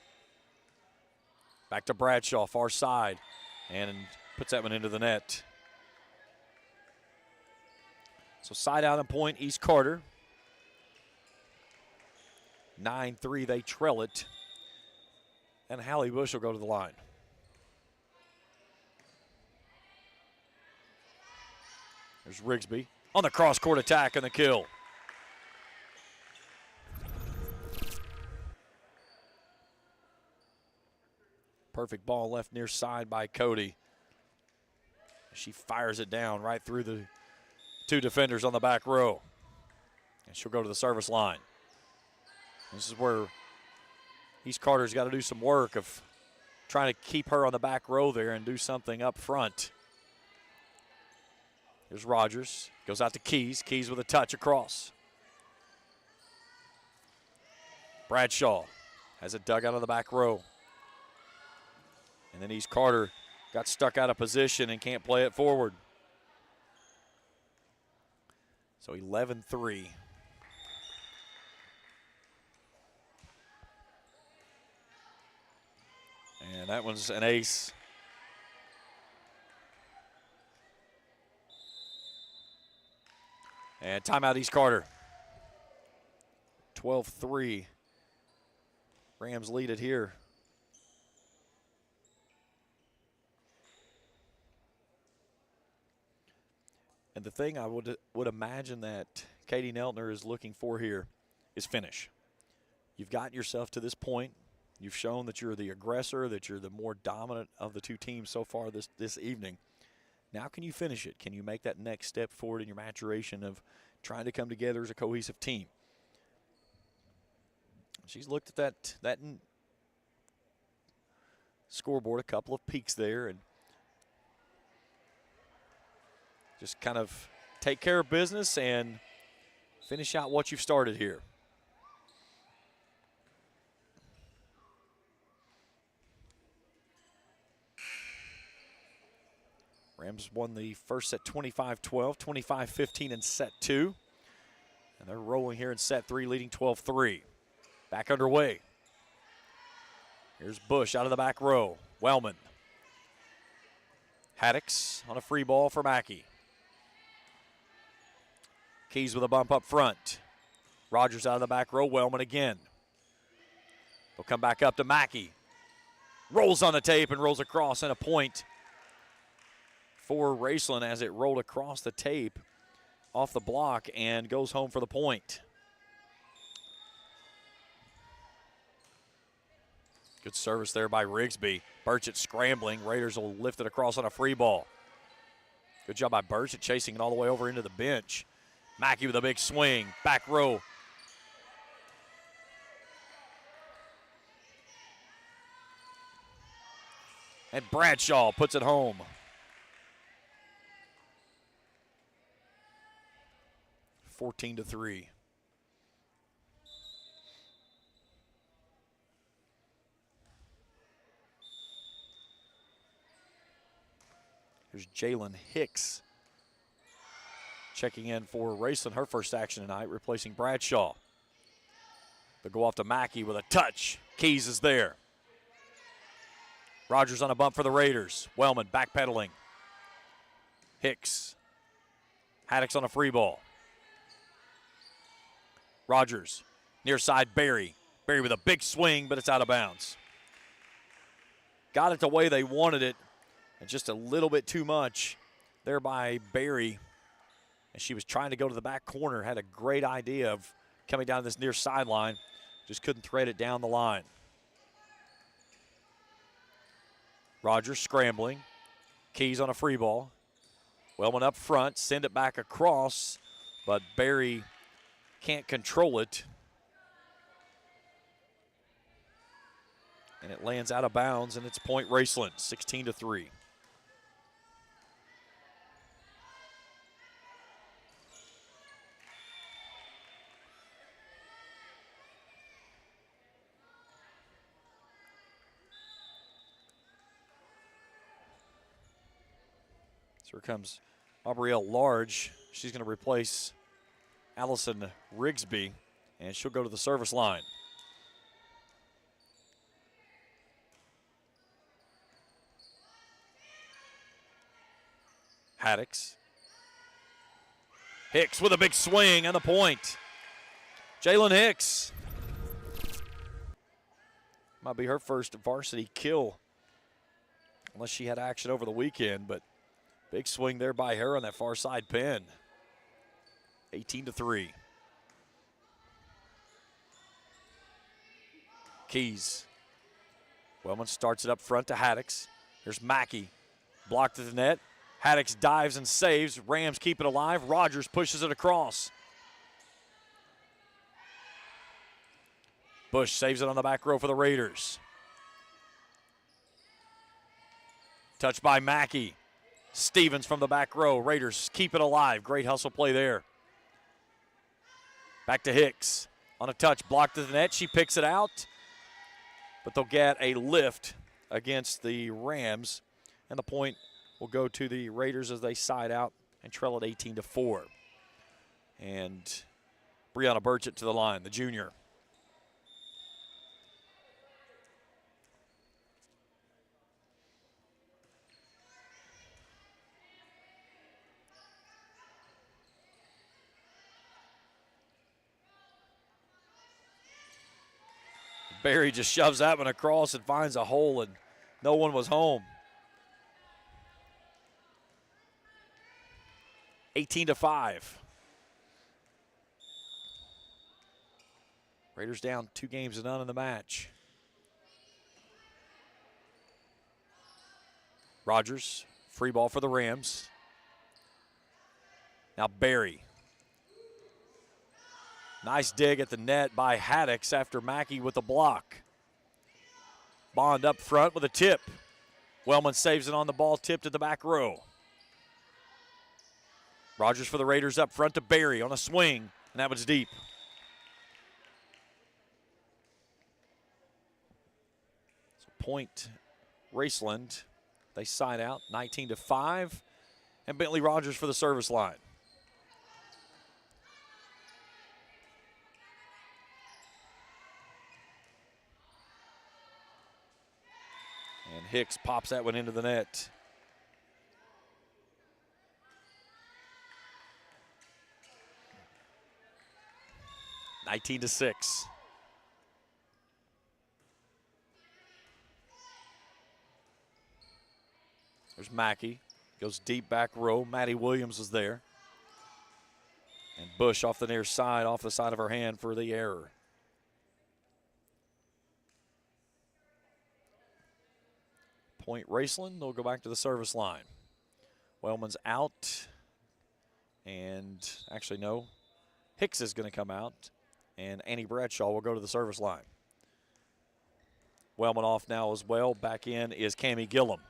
Back to Bradshaw, far side. And puts that one into the net. So side out on point, East Carter. 9-3, they trail it. And Hallie Bush will go to the line. There's Rigsby on the cross-court attack and the kill. Perfect ball left near side by Cody. She fires it down right through the two defenders on the back row. And she'll go to the service line. This is where East Carter's got to do some work of trying to keep her on the back row there and do something up front. Here's Rogers. Goes out to Keys. Keys with a touch across. Bradshaw has it dug out of the back row. And then East Carter got stuck out of position and can't play it forward. So 11-3. And that one's an ace. And timeout East Carter. 12-3. Rams lead it here. And the thing I would imagine that Katie Neltner is looking for here is finish. You've gotten yourself to this point. You've shown that you're the aggressor, that you're the more dominant of the two teams so far this evening. Now can you finish it? Can you make that next step forward in your maturation of trying to come together as a cohesive team? She's looked at that scoreboard, a couple of peaks there, and just kind of take care of business and finish out what you've started here. Rams won the first set 25-12, 25-15 in set 2. And they're rolling here in set 3, leading 12-3. Back underway. Here's Bush out of the back row. Wellman. Haddix on a free ball for Mackey. Keys with a bump up front. Rogers out of the back row. Wellman again. They'll come back up to Mackey. Rolls on the tape and rolls across, and a point for Raceland as it rolled across the tape off the block and goes home for the point. Good service there by Rigsby. Burchett scrambling. Raiders will lift it across on a free ball. Good job by Burchett chasing it all the way over into the bench. Mackey with a big swing. Back row. And Bradshaw puts it home. 14-3. Here's Jalen Hicks checking in for Raceland, her first action tonight, replacing Bradshaw. They'll go off to Mackey with a touch. Keys is there. Rogers on a bump for the Raiders. Wellman backpedaling. Hicks. Haddix on a free ball. Rogers, near side Barry. Barry with a big swing, but it's out of bounds. Got it the way they wanted it, and just a little bit too much there by Barry. And she was trying to go to the back corner, had a great idea of coming down this near sideline, just couldn't thread it down the line. Rogers scrambling. Keys on a free ball. Wellman up front, send it back across, but Barry can't control it. And it lands out of bounds, and it's point Raceland, 16-3. So here comes Aubrielle Large. She's going to replace Allison Rigsby, and she'll go to the service line. Haddix. Hicks with a big swing and the point. Jalen Hicks. Might be her first varsity kill, unless she had action over the weekend, but big swing there by her on that far side pin. 18-3. Keys. Wellman starts it up front to Haddix. Here's Mackey. Blocked at the net. Haddix dives and saves. Rams keep it alive. Rogers pushes it across. Bush saves it on the back row for the Raiders. Touched by Mackey. Stevens from the back row. Raiders keep it alive. Great hustle play there. Back to Hicks. On a touch, blocked to the net. She picks it out. But they'll get a lift against the Rams. And the point will go to the Raiders as they side out and trail at 18-4. And Brianna Burchett to the line, the junior. Barry just shoves that one across and finds a hole, and no one was home. 18-5. Raiders down 2-0 in the match. Rogers, free ball for the Rams. Now Barry. Nice dig at the net by Haddix after Mackey with the block. Bond up front with a tip. Wellman saves it on the ball, tipped to the back row. Rogers for the Raiders up front to Barry on a swing, and that one's deep. So point Raceland. They side out 19-5, and Bentley Rogers for the service line. And Hicks pops that one into the net. 19-6. There's Mackey. Goes deep back row. Maddie Williams is there. And Bush off the near side, off the side of her hand for the error. Point Raceland, they'll go back to the service line. Wellman's out. And actually, no. Hicks is going to come out. And Annie Bradshaw will go to the service line. Wellman off now as well. Back in is Cammie Gillum.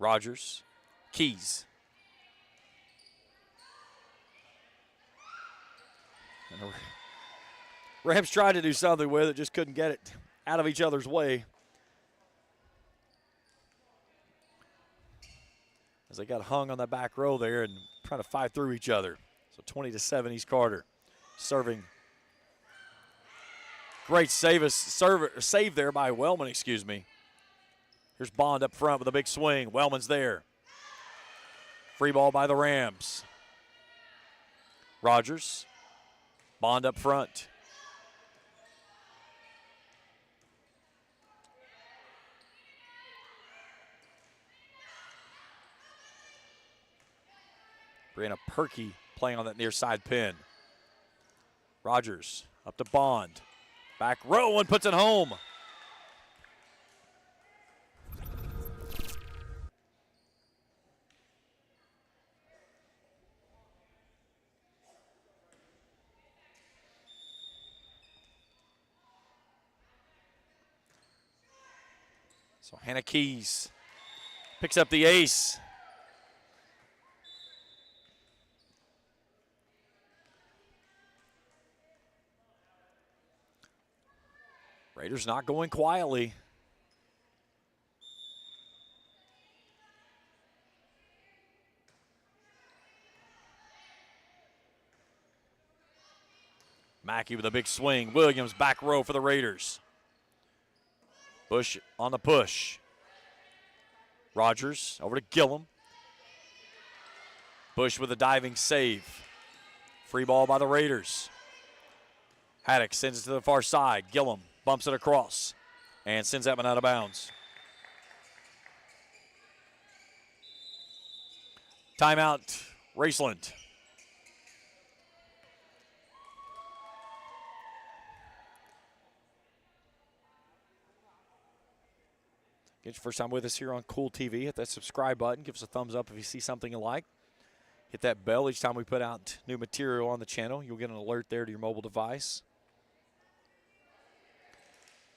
Rogers, Keys. And the Rams tried to do something with it, just couldn't get it out of each other's way. As they got hung on that back row there and trying to fight through each other. So 20-7 East Carter. Serving. Great save there by Wellman, excuse me. Here's Bond up front with a big swing. Wellman's there. Free ball by the Rams. Rogers. Bond up front. Brianna Perky playing on that near side pin. Rogers up to Bond. Back row and puts it home. So Hannah Keys picks up the ace. Raiders not going quietly. Mackey with a big swing. Williams back row for the Raiders. Bush on the push. Rogers over to Gillum. Bush with a diving save. Free ball by the Raiders. Haddock sends it to the far side. Gillum bumps it across and sends that one out of bounds. Timeout, Raceland. Get your first time with us here on Kool TV. Hit that subscribe button. Give us a thumbs up if you see something you like. Hit that bell each time we put out new material on the channel. You'll get an alert there to your mobile device.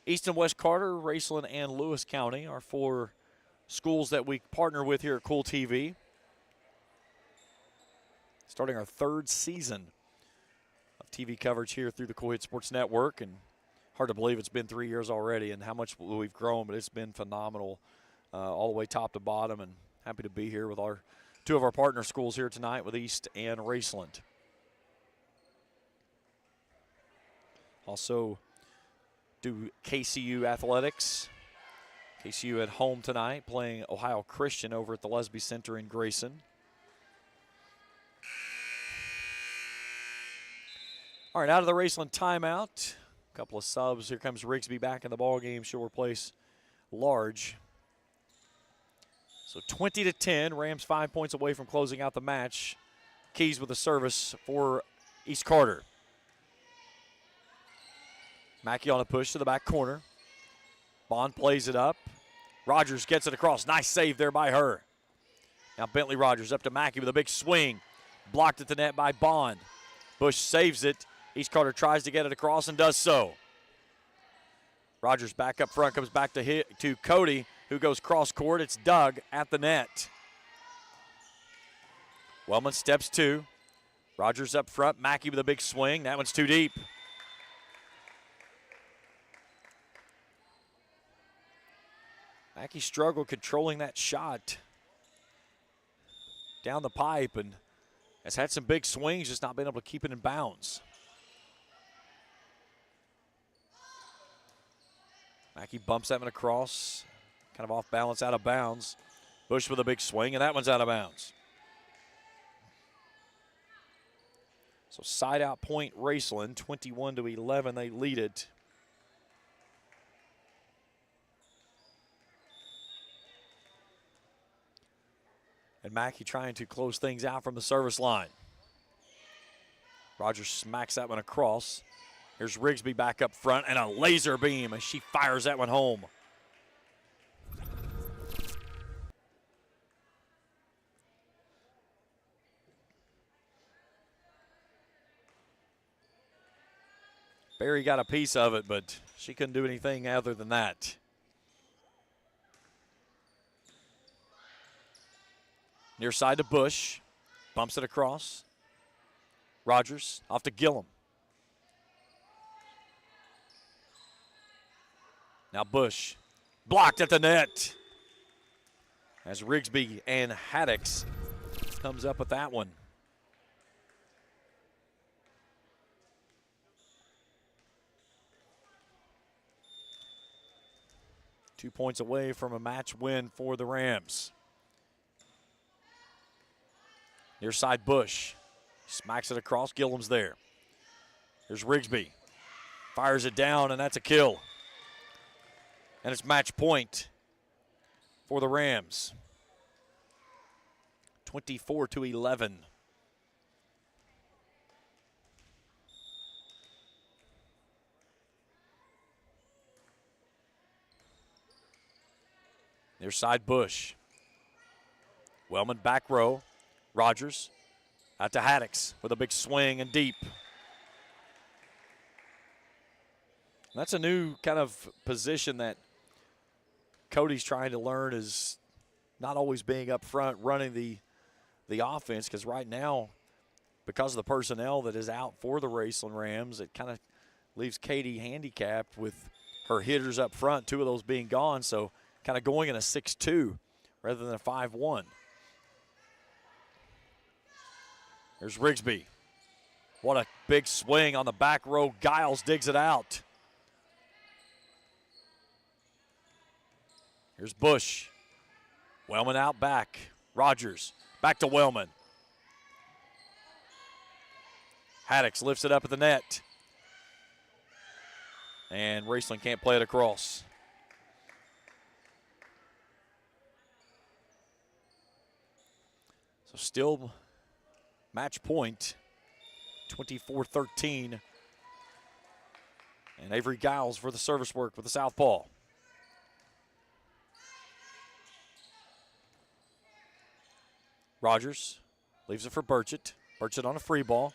East and West Carter, Raceland, and Lewis County are 4 schools that we partner with here at Kool TV. Starting our 3rd season of TV coverage here through the Kool Hit Sports Network, and hard to believe it's been 3 years already and how much we've grown, but it's been phenomenal all the way top to bottom, and happy to be here with our 2 of our partner schools here tonight with East and Raceland. Also do KCU athletics. KCU at home tonight playing Ohio Christian over at the Lesby Center in Grayson. All right, out of the Raceland timeout. A couple of subs. Here comes Rigsby back in the ball game. She'll replace Large. So 20-10. Rams 5 points away from closing out the match. Keys with a service for East Carter. Mackey on a push to the back corner. Bond plays it up. Rogers gets it across. Nice save there by her. Now Bentley Rogers up to Mackey with a big swing. Blocked at the net by Bond. Bush saves it. East Carter tries to get it across and does so. Rogers back up front, comes back to Cody, who goes cross court. It's Doug at the net. Wellman steps 2. Rogers up front. Mackey with a big swing. That one's too deep. Mackey struggled controlling that shot down the pipe and has had some big swings, just not been able to keep it in bounds. Mackey bumps that one across, kind of off balance, out of bounds. Bush with a big swing, and that one's out of bounds. So side out point Raceland, 21-11, they lead it. And Mackey trying to close things out from the service line. Rogers smacks that one across. Here's Rigsby back up front and a laser beam as she fires that one home. Barry got a piece of it, but she couldn't do anything other than that. Near side to Bush. Bumps it across. Rogers off to Gillum. Now Bush blocked at the net. As Rigsby and Haddocks comes up with that one. Two points away from a match win for the Rams. Near side Bush. Smacks it across. Gillum's there. Here's Rigsby. Fires it down, and that's a kill. And it's match point for the Rams. 24-11. Near side, Bush. Wellman back row. Rogers out to Haddix with a big swing and deep. That's a new kind of position that Cody's trying to learn, is not always being up front running the offense, because right now, because of the personnel that is out for the Raceland Rams, it kind of leaves Katie handicapped with her hitters up front, 2 of those being gone, so kind of going in a 6-2 rather than a 5-1. There's Rigsby. What a big swing on the back row. Giles digs it out. Here's Bush. Wellman out back. Rogers back to Wellman. Haddix lifts it up at the net. And Raceland can't play it across. So still match point, 24-13. And Avery Giles for the service work with the southpaw. Rogers leaves it for Burchett. Burchett on a free ball.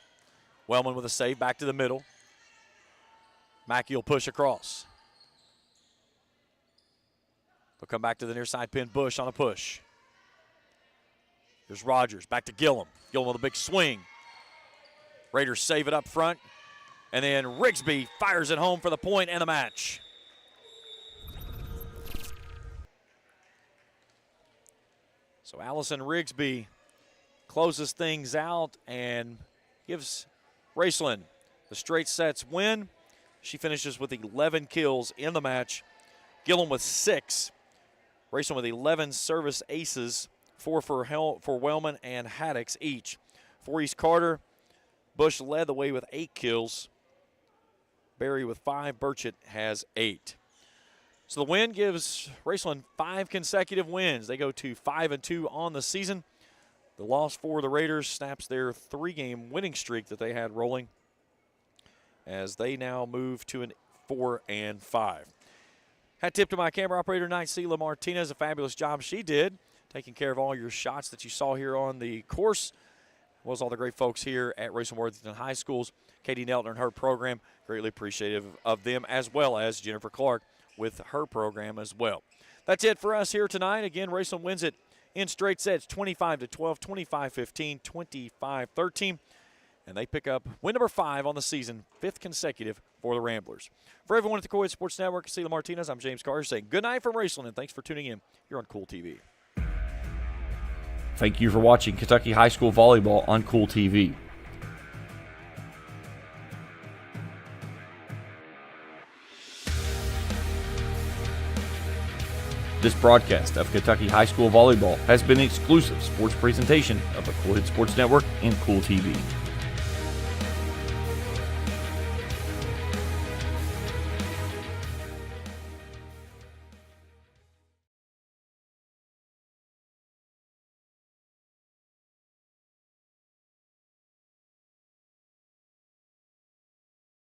Wellman with a save back to the middle. Mackey will push across. They'll come back to the near side pin. Bush on a push. Here's Rogers back to Gillum. Gillum with a big swing. Raiders save it up front. And then Rigsby fires it home for the point and the match. So Allison Rigsby closes things out and gives Raceland the straight sets win. She finishes with 11 kills in the match. Gillum with 6. Raceland with 11 service aces, 4 for Wellman and Haddix each. For East Carter, Bush led the way with 8 kills. Barry with 5. Burchett has 8. So the win gives Raceland 5 consecutive wins. They go to 5-2 on the season. The loss for the Raiders snaps their 3-game winning streak that they had rolling, as they now move to a 4-5. Hat tip to my camera operator tonight, Sheila Martinez. A fabulous job she did, taking care of all your shots that you saw here on the course, as well as all the great folks here at Raceland Worthington High Schools. Katie Nelton and her program, greatly appreciative of them, as well as Jennifer Clark with her program as well. That's it for us here tonight. Again, Raceland wins it in straight sets, 25-12, 25-15, 25-13. And they pick up win number 5 on the season, 5th consecutive for the Ramblers. For everyone at the Kool Sports Network, Sheila Martinez, I'm James Carter saying good night from Raceland, and thanks for tuning in here on Kool TV. Thank you for watching Kentucky High School Volleyball on Kool TV. This broadcast of Kentucky High School Volleyball has been an exclusive sports presentation of the Kool Sports Network and Kool TV.